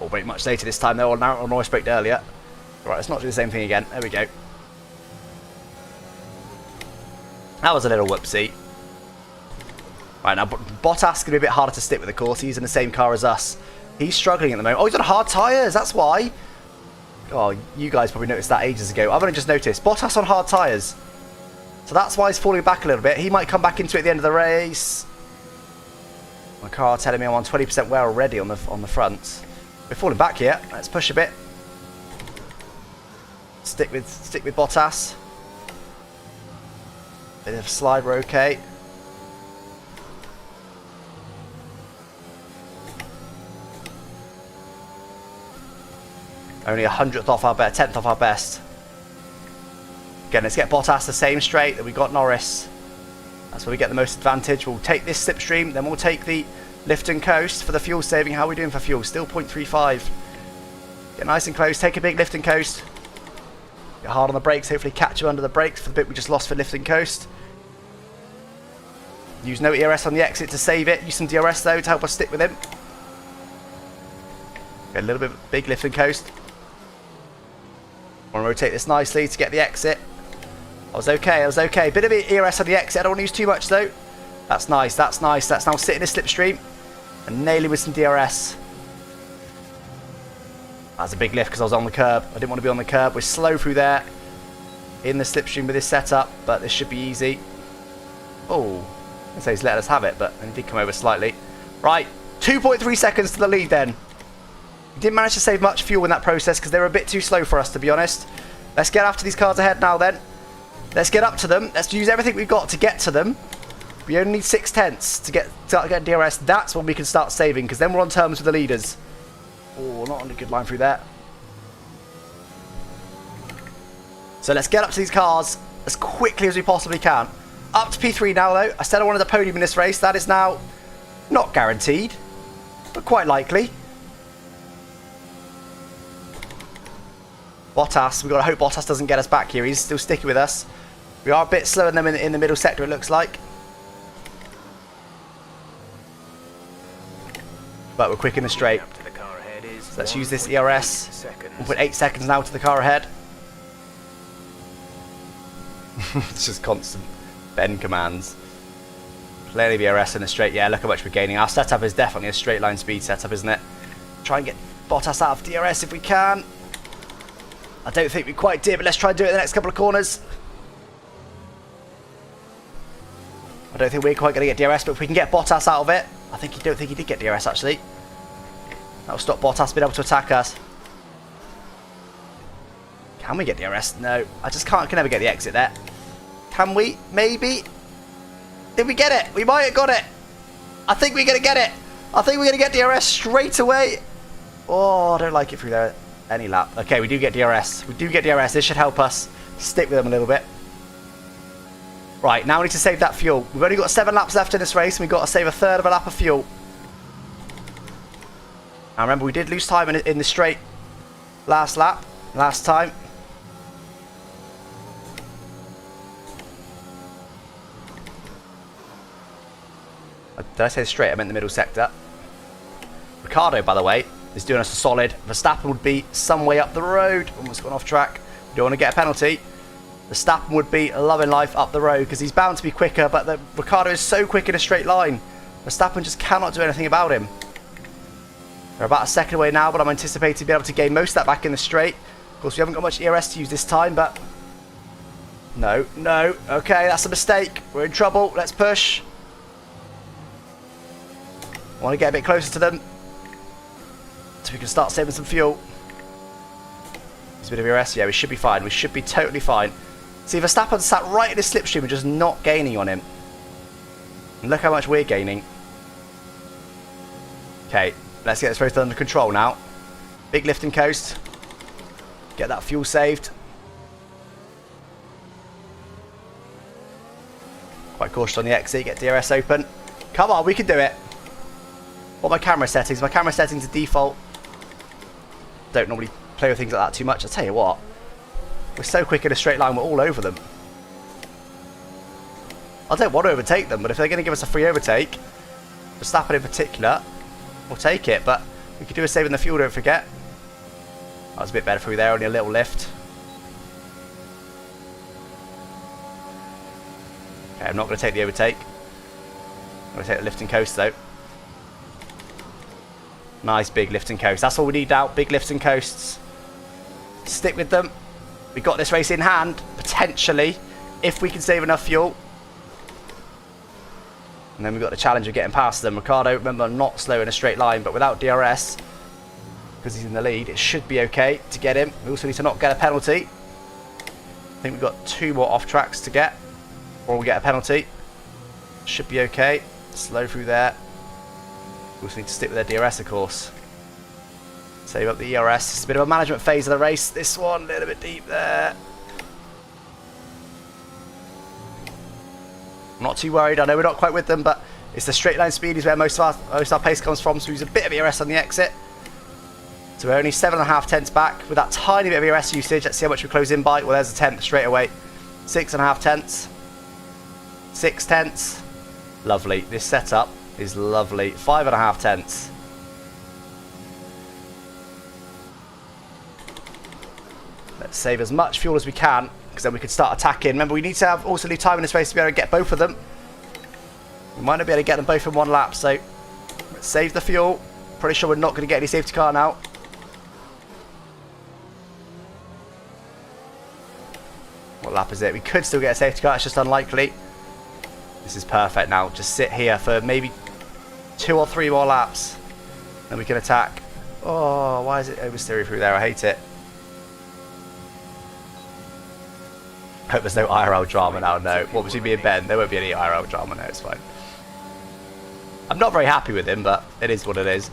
Oh, wait, much later this time though. On Norris braked earlier. Right, let's not do the same thing again. There we go. That was a little whoopsie. Right, now Bottas going to be a bit harder to stick with, of course. He's in the same car as us. He's struggling at the moment. Oh, he's on hard tyres. That's why. Oh, you guys probably noticed that ages ago. I've only just noticed. Bottas on hard tyres. So that's why he's falling back a little bit. He might come back into it at the end of the race. My car telling me I'm on 20% wear already on the front. We're falling back here. Let's push a bit. Stick with Bottas. Bit of a slide, we're okay. Only 100th off our best, 10th off our best. Again, let's get Bottas the same straight that we got Norris. That's where we get the most advantage. We'll take this slipstream, then we'll take the lift and coast for the fuel saving. How are we doing for fuel? Still 0.35. Get nice and close, take a big lift and coast. Get hard on the brakes, hopefully catch him under the brakes for the bit we just lost for lift and coast. Use no ERS on the exit to save it. Use some DRS though to help us stick with him. Get a little bit of a big lift and coast. Want to rotate this nicely to get the exit. I was okay. Bit of ERS on the exit. I don't want to use too much though. That's nice. That's now sitting in a slipstream and nailing with some DRS. That's a big lift because I was on the curb. I didn't want to be on the curb. We're slow through there in the slipstream with this setup, but this should be easy. Oh, I say he's let us have it, but he did come over slightly. Right, 2.3 seconds to the lead then. We didn't manage to save much fuel in that process because they were a bit too slow for us, to be honest. Let's get after these cars ahead now then. Let's get up to them. Let's use everything we've got to get to them. We only need 6/10 to start getting DRS. That's when we can start saving, because then we're on terms with the leaders. Oh, not on a good line through there. So let's get up to these cars as quickly as we possibly can. Up to P3 now, though. I said I wanted a podium in this race. That is now not guaranteed, but quite likely. Bottas, we've got to hope Bottas doesn't get us back here. He's still sticking with us. We are a bit slower than them in the middle sector, it looks like. But we're quick in the straight. So let's use this ERS. We'll put 8 seconds now to the car ahead. It's just constant Ben commands. Plenty of ERS in the straight. Yeah, look how much we're gaining. Our setup is definitely a straight line speed setup, isn't it? Try and get Bottas out of DRS if we can. I don't think we quite did, but let's try and do it in the next couple of corners. I don't think we're quite going to get DRS, but if we can get Bottas out of it, I don't think he did get DRS actually. That'll stop Bottas being able to attack us. Can we get DRS? No, I just can never get the exit there. Can we? Maybe. Did we get it? We might have got it. I think we're going to get it. I think we're going to get DRS straight away. Oh, I don't like it through there. Any lap. Okay, we do get DRS. We do get DRS. This should help us stick with them a little bit. Right, now we need to save that fuel. We've only got 7 laps left in this race, and we've got to save a third of a lap of fuel. Now remember, we did lose time in the straight last lap, last time. Did I say straight? I meant the middle sector. Ricardo, by the way, is doing us a solid. Verstappen would be some way up the road. Almost gone off track. You don't want to get a penalty. Verstappen would be loving life up the road because he's bound to be quicker, but Ricardo is so quick in a straight line. Verstappen just cannot do anything about him. They're about a second away now, but I'm anticipating to be able to gain most of that back in the straight. Of course, we haven't got much ERS to use this time, but... No. Okay, that's a mistake. We're in trouble. Let's push. I want to get a bit closer to them so we can start saving some fuel. There's a bit of ERS. Yeah, we should be fine. We should be totally fine. See, Verstappen sat right in his slipstream and just not gaining on him. And look how much we're gaining. Okay, let's get this race under control now. Big lift and coast. Get that fuel saved. Quite cautious on the exit. Get DRS open. Come on, we can do it. What are my camera settings? My camera settings are default. Don't normally play with things like that too much. I'll tell you what. We're so quick in a straight line, we're all over them. I don't want to overtake them, but if they're going to give us a free overtake, Verstappen in particular, we'll take it. But we could do a saving the fuel, don't forget. That was a bit better through there, only a little lift. Okay, I'm not going to take the overtake. I'm going to take the lift and coast though. Nice big lift and coast. That's all we need now. Big lifts and coasts. Stick with them. We got this race in hand, potentially, if we can save enough fuel. And then we've got the challenge of getting past them. Ricardo, remember, not slow in a straight line, but without DRS, because he's in the lead, it should be okay to get him. We also need to not get a penalty. I think we've got 2 more off tracks to get, or we get a penalty. Should be okay. Slow through there. We also need to stick with their DRS, of course. Save up the ERS. It's a bit of a management phase of the race. This one, a little bit deep there. I'm not too worried. I know we're not quite with them, but it's the straight line speed is where most of our pace comes from. So we use a bit of ERS on the exit. So we're only 7.5 tenths back with that tiny bit of ERS usage. Let's see how much we close in by. Well, there's a tenth straight away. 6.5 tenths. 6 tenths. Lovely. This setup is lovely. 5.5 tenths. Let's save as much fuel as we can, because then we can start attacking. Remember, we need to also leave time in this race to be able to get both of them. We might not be able to get them both in one lap, so let's save the fuel. Pretty sure we're not going to get any safety car now. What lap is it? We could still get a safety car, it's just unlikely. This is perfect now. Just sit here for maybe 2 or 3 more laps. Then we can attack. Oh, why is it oversteering through there? I hate it. Hope there's no IRL drama now. No. What between me and Ben? There won't be any IRL drama. No, it's fine. I'm not very happy with him, but it is what it is.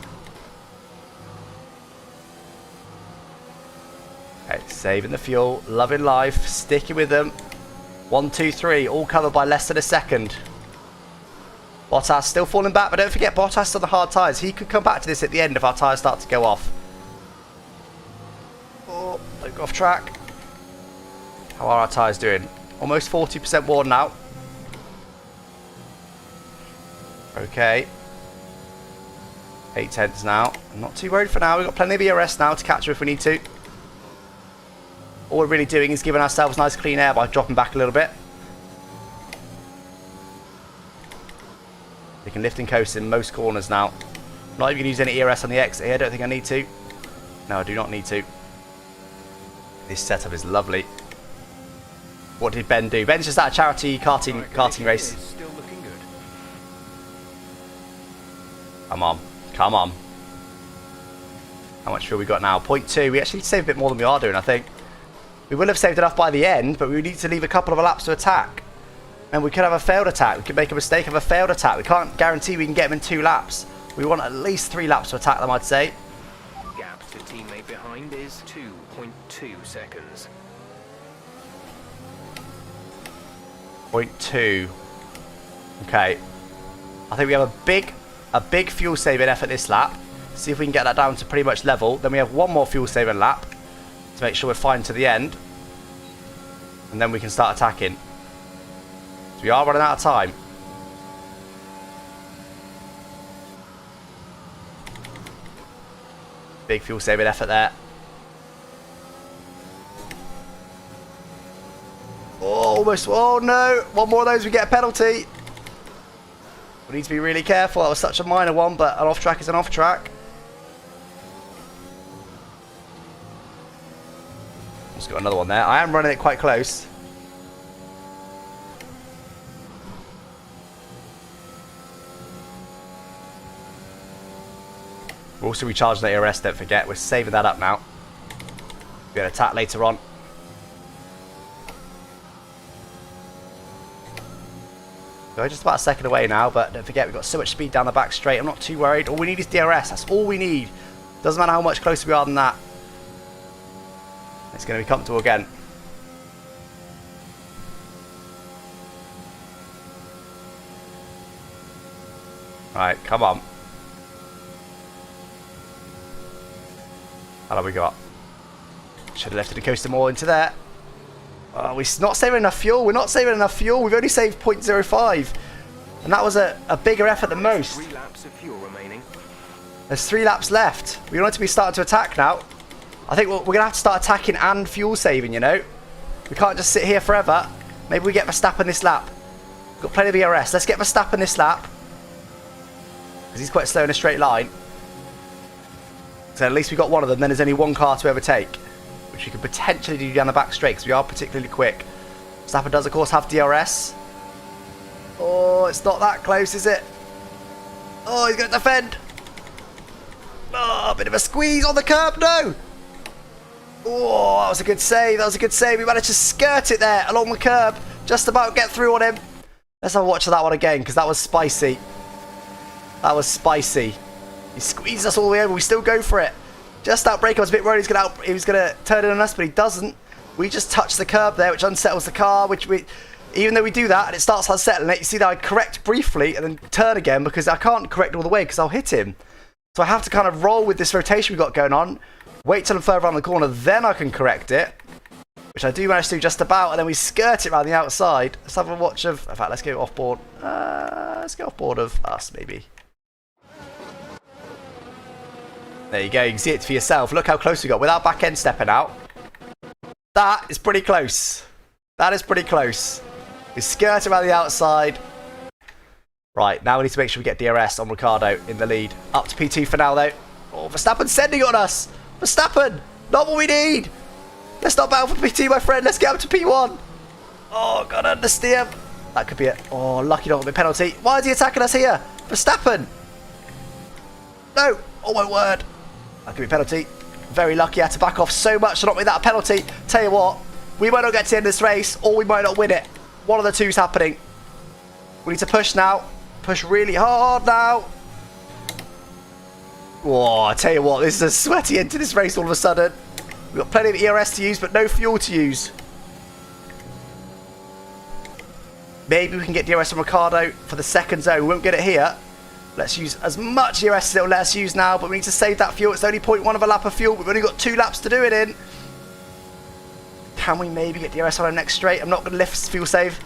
Okay, saving the fuel, loving life, sticking with them. 1, 2, 3, all covered by less than a second. Bottas still falling back, but don't forget Bottas on the hard tyres. He could come back to this at the end if our tyres start to go off. Oh, don't go off track. How are our tyres doing? Almost 40% worn now. Okay. 8 tenths now. I'm not too worried for now. We've got plenty of ERS now to catch her if we need to. All we're really doing is giving ourselves nice clean air by dropping back a little bit. We can lift and coast in most corners now. Not even going to use any ERS on the exit here. I don't think I need to. No, I do not need to. This setup is lovely. What did Ben do? Ben's just at a charity karting race. Still looking good. Come on. Come on. How much fuel we got now? 0.2. We actually need to save a bit more than we are doing, I think. We will have saved enough by the end, but we need to leave a couple of laps to attack. And we could have a failed attack. We could make a mistake of a failed attack. We can't guarantee we can get them in 2 laps. We want at least 3 laps to attack them, I'd say. Gap to teammate behind is 2.2 seconds. 0.2. Okay. I think we have a big fuel saving effort this lap. See if we can get that down to pretty much level. Then we have one more fuel saving lap to make sure we're fine to the end. And then we can start attacking. So we are running out of time. Big fuel saving effort there. Oh, almost. Oh no. One more of those, we get a penalty. We need to be really careful. That was such a minor one, but an off track is an off track. Just got another one there. I am running it quite close. We're also recharging the ARS, don't forget. We're saving that up now. We're going to attack later on. We're just about a second away now, but don't forget we've got so much speed down the back straight. I'm not too worried. All we need is DRS. That's all we need. Doesn't matter how much closer we are than that. It's going to be comfortable again. Right, come on. How long we got? Should have lifted and coasted more into there. Oh, we're not saving enough fuel. We're not saving enough fuel. We've only saved 0.05. And that was a bigger effort than most. 3 laps of fuel remaining. There's 3 laps left. We want to be starting to attack now. I think we're going to have to start attacking and fuel saving, you know. We can't just sit here forever. Maybe we get Verstappen this lap. We've got plenty of ERS. Let's get Verstappen this lap. Because he's quite slow in a straight line. So at least we got one of them. Then there's only one car to overtake, which we could potentially do down the back straight because we are particularly quick. Verstappen does, of course, have DRS. Oh, it's not that close, is it? Oh, he's going to defend. Oh, a bit of a squeeze on the curb. No. Oh, that was a good save. That was a good save. We managed to skirt it there along the curb. Just about get through on him. Let's have a watch of that one again because that was spicy. That was spicy. He squeezed us all the way over. We still go for it. Just that brake, I was a bit worried he was going to turn in on us, but he doesn't. We just touch the curb there, which unsettles the car, even though we do that and it starts unsettling it, you see that I correct briefly and then turn again because I can't correct all the way because I'll hit him. So I have to kind of roll with this rotation we've got going on, wait till I'm further around the corner, then I can correct it, which I do manage to do just about, and then we skirt it around the outside. Let's have a watch of, in fact, let's go off board. Let's go off board of us, maybe. There you go, you can see it for yourself. Look how close we got without back end stepping out. That is pretty close. That is pretty close. We skirt around the outside. Right, now we need to make sure we get DRS on Ricciardo in the lead. Up to P2 for now, though. Oh, Verstappen's sending on us. Verstappen, not what we need. Let's not battle for P2, my friend. Let's get up to P1. Oh, got to understeer. That could be it. Oh, lucky not with a penalty. Why is he attacking us here? Verstappen. No. Oh, my word. That could be a penalty. Very lucky I had to back off so much to not make that a penalty. Tell you what, We might not get to the end of this race, or we might not win it. One of the two's happening. We need to push now. Push really hard now. Whoa, I tell you what, this is a sweaty end to this race all of a sudden. We've got plenty of ERS to use, but no fuel to use. Maybe we can get DRS from Ricardo for the second zone. We won't get it here. Let's use as much DRS as it'll let us use now, but we need to save that fuel. It's only 0.1 of a lap of fuel. We've only got 2 laps to do it in. Can we maybe get DRS on our next straight? I'm not going to lift fuel save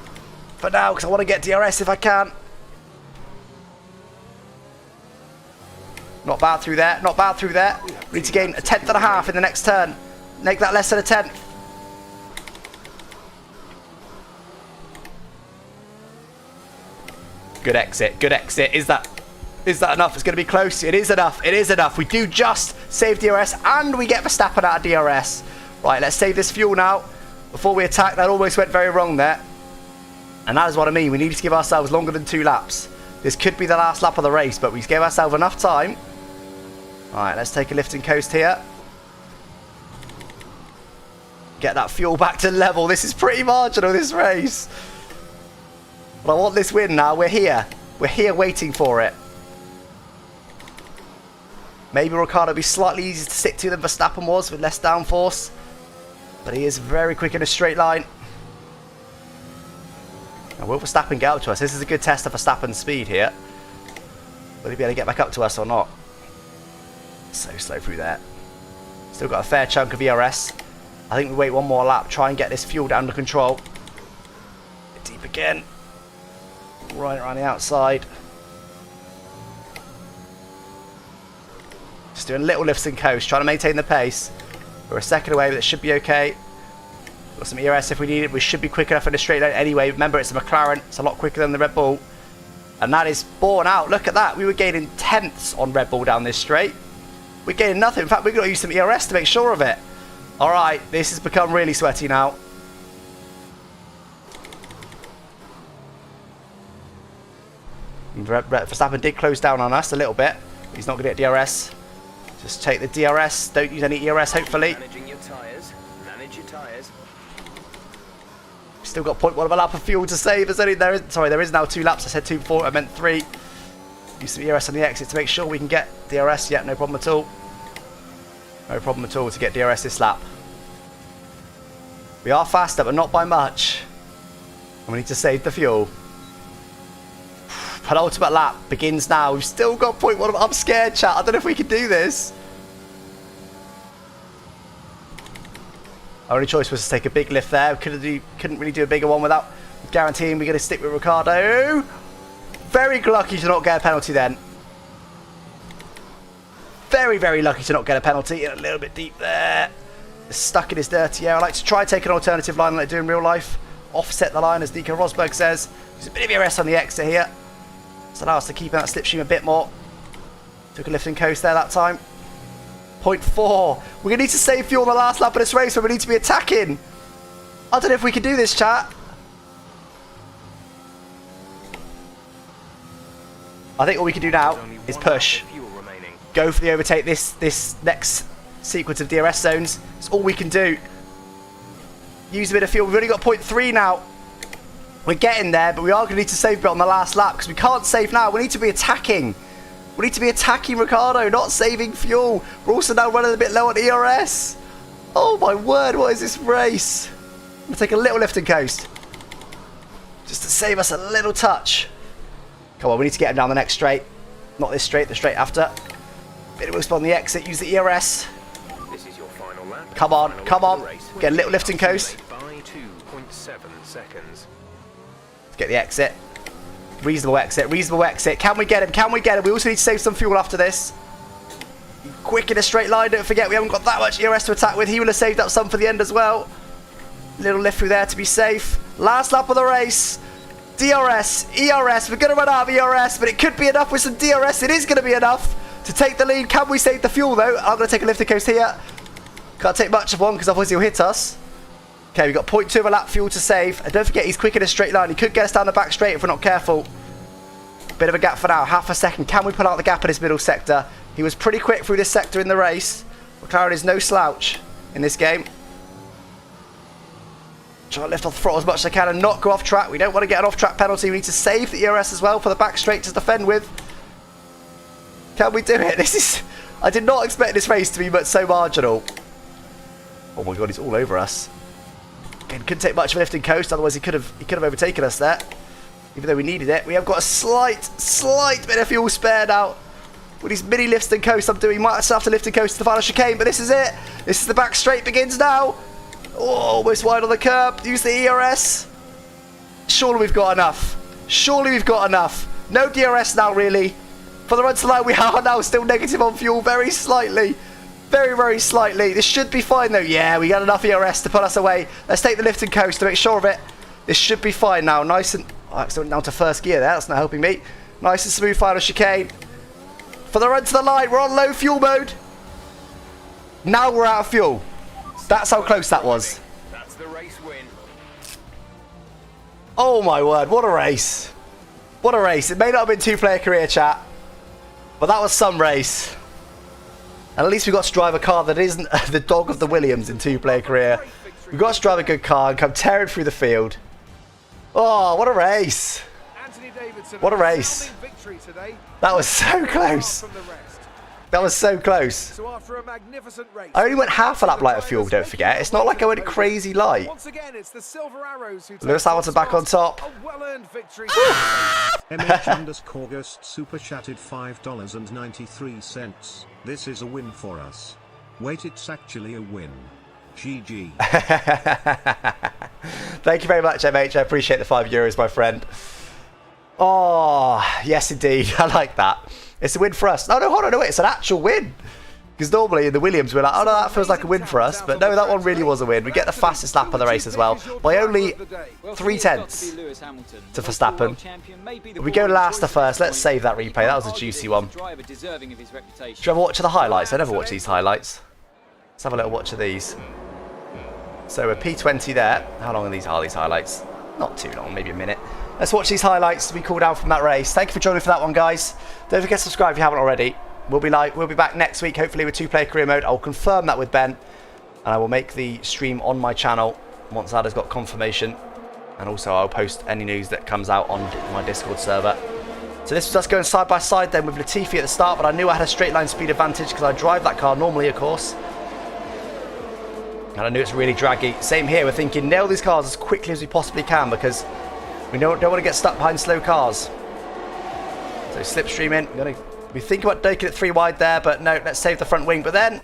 for now because I want to get DRS if I can. Not bad through there. Not bad through there. We need to gain a 1/10.5 in the next turn. Make that less than a 10th. Good exit. Good exit. Is that enough? It's going to be close. It is enough. It is enough. We do just save DRS and we get Verstappen out of DRS. Right, let's save this fuel now before we attack. That almost went very wrong there. And that is what I mean. We need to give ourselves longer than 2 laps. This could be the last lap of the race, but we gave ourselves enough time. Alright, let's take a lift and coast here. Get that fuel back to level. This is pretty marginal, this race. But I want this win now. We're here. We're here waiting for it. Maybe Ricciardo will be slightly easier to stick to than Verstappen was with less downforce. But he is very quick in a straight line. Now, will Verstappen get up to us? This is a good test of Verstappen's speed here. Will he be able to get back up to us or not? So slow through there. Still got a fair chunk of ERS. I think we wait one more lap, try and get this fuel under control. Bit deep again. Right around the outside. Just doing little lifts and coast, trying to maintain the pace. We're a second away, but it should be okay. Got some ERS if we need it. We should be quick enough in a straight line anyway. Remember, it's a McLaren. It's a lot quicker than the Red Bull. And that is borne out. Look at that. We were gaining tenths on Red Bull down this straight. We're gaining nothing. In fact, we've got to use some ERS to make sure of it. Alright, this has become really sweaty now. Verstappen did close down on us a little bit. He's not going to get DRS. Just take the DRS. Don't use any ERS, hopefully. Managing your tyres. Manage your tyres. Still got 0.1 of a lap of fuel to save. There is now 2 laps. I said 2 before. I meant 3. Use some ERS on the exit to make sure we can get DRS. Yeah, no problem at all. No problem at all to get DRS this lap. We are faster, but not by much. And we need to save the fuel. Penultimate lap begins now. We've still got 0.1 of... I'm scared, chat. I don't know if we can do this. Our only choice was to take a big lift there. Couldn't really do a bigger one without guaranteeing we're going to stick with Ricciardo. Very lucky to not get a penalty then. Very, very lucky to not get a penalty. A little bit deep there. Stuck in his dirty air. I like to try take an alternative line like I do in real life. Offset the line, as Nico Rosberg says. There's a bit of ERS on the exit here. So allow us to keep that slipstream a bit more. Took a lift and coast there that time. 0.4. We're going to need to save fuel on the last lap of this race, but we need to be attacking. I don't know if we can do this, chat. I think all we can do now is push. Go for the overtake this next sequence of DRS zones. It's all we can do. Use a bit of fuel. We've only got 0.3 now. We're getting there, but we are going to need to save a bit on the last lap because we can't save now. We need to be attacking. We need to be attacking Ricciardo, not saving fuel. We're also now running a bit low on ERS. Oh my word, what is this race? I'm going to take a little lift and coast. Just to save us a little touch. Come on, we need to get him down the next straight. Not this straight, the straight after. Bit of wheel spot on the exit, use the ERS. This is your final lap. Come on, come on. Get a little lift and coast. By 2.7 seconds. Let's get the exit. Reasonable exit, reasonable exit. Can we get him? Can we get him? We also need to save some fuel after this. Quick in a straight line. Don't forget, we haven't got that much ERS to attack with. He will have saved up some for the end as well. Little lift through there to be safe. Last lap of the race. DRS, ERS. We're going to run out of ERS, but it could be enough with some DRS. It is going to be enough to take the lead. Can we save the fuel, though? I'm going to take a lift and coast here. Can't take much of one because otherwise he'll hit us. Okay, we've got 0.2 of a lap fuel to save. And don't forget, he's quick in a straight line. He could get us down the back straight if we're not careful. Bit of a gap for now. Half a second. Can we pull out the gap in this middle sector? He was pretty quick through this sector in the race. McLaren is no slouch in this game. Try to lift off the throttle as much as I can and not go off track. We don't want to get an off-track penalty. We need to save the ERS as well for the back straight to defend with. Can we do it? This is... I did not expect this race to be so marginal. Oh my god, he's all over us. Again, couldn't take much of a lift and coast, otherwise he could have overtaken us there. Even though we needed it. We have got a slight bit of fuel spare now. With these mini lifts and coast I'm doing, might have to lift and coast to the final chicane, but this is it. This is the back straight begins now. Oh, almost wide on the curb. Use the ERS. Surely we've got enough. Surely we've got enough. No DRS now, really. For the run to line, we are now still negative on fuel, very slightly. Very, very slightly. This should be fine, though. Yeah, we got enough ERS to put us away. Let's take the lift and coast to make sure of it. This should be fine now. Nice and... Oh, I accidentally went down to first gear there. That's not helping me. Nice and smooth final chicane. For the run to the line, we're on low fuel mode. Now we're out of fuel. That's how close that was. That's the race win. Oh my word, what a race. What a race. It may not have been two-player career, chat, but that was some race. And at least we got to drive a car that isn't the dog of the Williams in two-player career. We got to drive a good car and come tearing through the field. Oh, what a race. What a race. That was so close. That was so close. So after a magnificent race, I only went half a lap light of fuel, don't forget. It's not like I went crazy light. Once again, it's the Silver Arrows who Lewis Hamilton back on top. A well-earned victory. MH_Ghost super chatted $5.93. This is a win for us. Wait, it's actually a win. GG. Thank you very much, MH. I appreciate the €5, my friend. Oh, yes, indeed. I like that. It's a win for us. No, hold on, no, wait. It's an actual win. Because normally in the Williams, we're like, oh, no, that feels like a win for us. But no, that one really was a win. We get the fastest lap of the race as well by only 3/10 to Verstappen. We go last to first. Let's save that replay. That was a juicy one. Should we have a watch of the highlights? I never watch these highlights. Let's have a little watch of these. So we're P20 there. How long are these highlights? Not too long, maybe a minute. Let's watch these highlights to be cooled down from that race. Thank you for joining for that one, guys. Don't forget to subscribe if you haven't already. We'll be back next week, hopefully with two-player career mode. I'll confirm that with Ben, and I will make the stream on my channel once that has got confirmation. And also, I'll post any news that comes out on my Discord server. So this was us going side by side then with Latifi at the start, but I knew I had a straight line speed advantage because I drive that car normally, of course. And I knew it's really draggy. Same here, we're thinking nail these cars as quickly as we possibly can because we don't want to get stuck behind slow cars. So slipstreaming, we think about taking it 3 wide there, but no, let's save the front wing. But then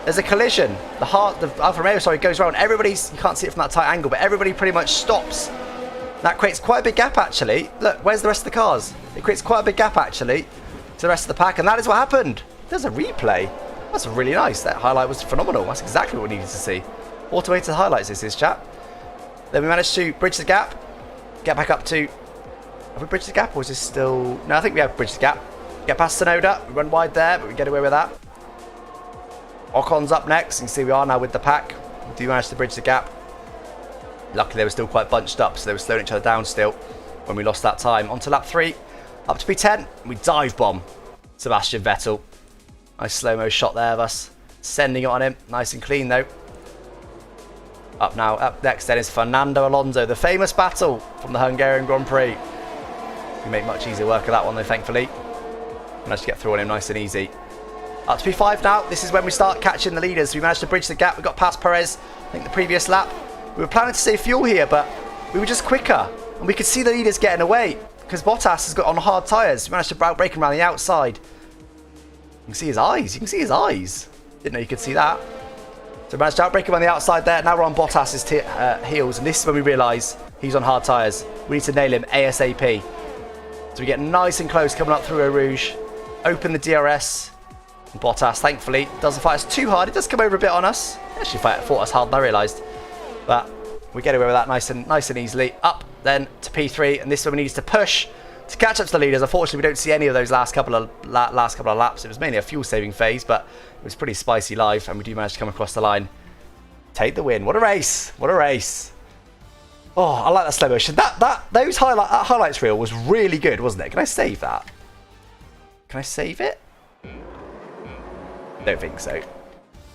there's a collision. The Alfa Romeo, goes around. You can't see it from that tight angle, but everybody pretty much stops. That creates quite a big gap actually. Look, where's the rest of the cars? It creates quite a big gap actually to the rest of the pack, and that is what happened. There's a replay. That's really nice. That highlight was phenomenal. That's exactly what we needed to see. Automated highlights this is, chat. Then we managed to bridge the gap. Get back up to... Have we bridged the gap or is this still... No, I think we have bridged the gap. Get past Tsunoda. We run wide there, but we get away with that. Ocon's up next. You can see we are now with the pack. We do manage to bridge the gap. Luckily, they were still quite bunched up, so they were slowing each other down still when we lost that time. On to lap 3. Up to P10. We dive bomb Sebastian Vettel. Nice slow-mo shot there of us. Sending it on him. Nice and clean, though. Up next then is Fernando Alonso, the famous battle from the Hungarian Grand Prix. We make much easier work of that one though, thankfully. Managed to get through on him nice and easy. Up to P5 now. This is when we start catching the leaders. We managed to bridge the gap. We got past Perez, I think the previous lap. We were planning to save fuel here, but we were just quicker. And we could see the leaders getting away because Bottas has got on hard tyres. We managed to break him around the outside. You can see his eyes. You can see his eyes. Didn't know you could see that. So we managed to outbreak him on the outside there. Now we're on Bottas's heels, and this is when we realise he's on hard tyres. We need to nail him ASAP. So we get nice and close coming up through Eau Rouge. Open the DRS. And Bottas, thankfully, doesn't fight us too hard. It does come over a bit on us. He actually fought us hard than I realised. But we get away with that nice and easily. Up then to P3, and this is when we needed to push to catch up to the leaders. Unfortunately, we don't see any of those last couple of laps. It was mainly a fuel-saving phase, but it was pretty spicy live, and we do manage to come across the line. Take the win. What a race. What a race. Oh, I like that slow motion. That highlights reel was really good, wasn't it? Can I save that? Can I save it? Don't think so.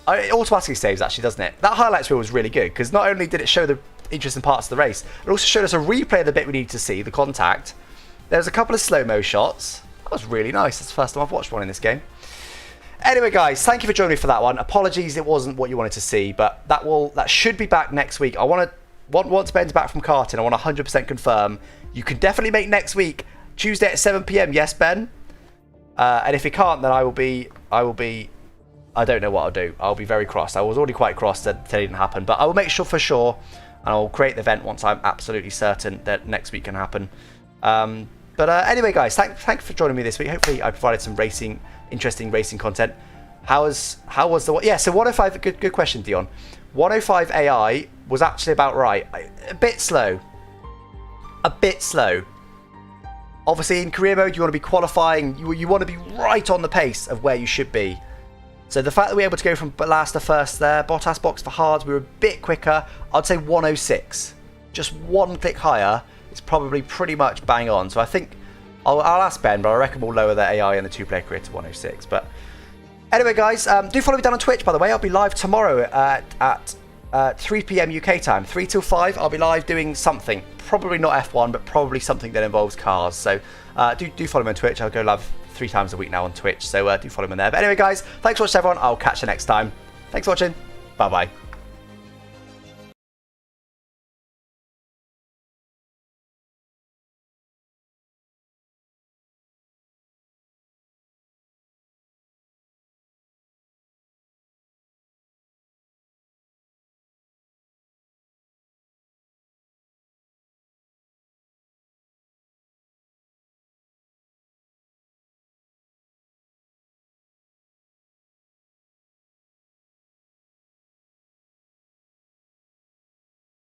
It automatically saves, actually, doesn't it? That highlights reel was really good, because not only did it show the interesting parts of the race. It also showed us a replay of the bit we needed to see, the contact. There's a couple of slow-mo shots. That was really nice. That's the first time I've watched one in this game. Anyway, guys, thank you for joining me for that one. Apologies, it wasn't what you wanted to see, but that should be back next week. Once Ben's back from karting, I want to 100% confirm. You can definitely make next week, Tuesday at 7 PM. Yes, Ben? And if he can't, then I will be, I don't know what I'll do. I'll be very cross. I was already quite cross that it didn't happen, but I will make sure for sure, and I'll create the event once I'm absolutely certain that next week can happen. But anyway, guys, thanks for joining me this week. Hopefully, I provided some interesting racing content. How was the? Yeah, so 105. Good question, Dion. 105 AI was actually about right. A bit slow. Obviously, in career mode, you want to be qualifying. You want to be right on the pace of where you should be. So the fact that we were able to go from last to first there, Bottas box for hards, we were a bit quicker. I'd say 106. Just one click higher. It's probably pretty much bang on. So I think I'll ask Ben, but I reckon we'll lower the AI and the two-player career to 106. But anyway, guys, do follow me down on Twitch, by the way. I'll be live tomorrow at 3 PM UK time. 3 till 5, I'll be live doing something. Probably not F1, but probably something that involves cars. So do follow me on Twitch. I'll go live 3 times a week now on Twitch. So do follow me there. But anyway, guys, thanks for watching, everyone. I'll catch you next time. Thanks for watching. Bye-bye.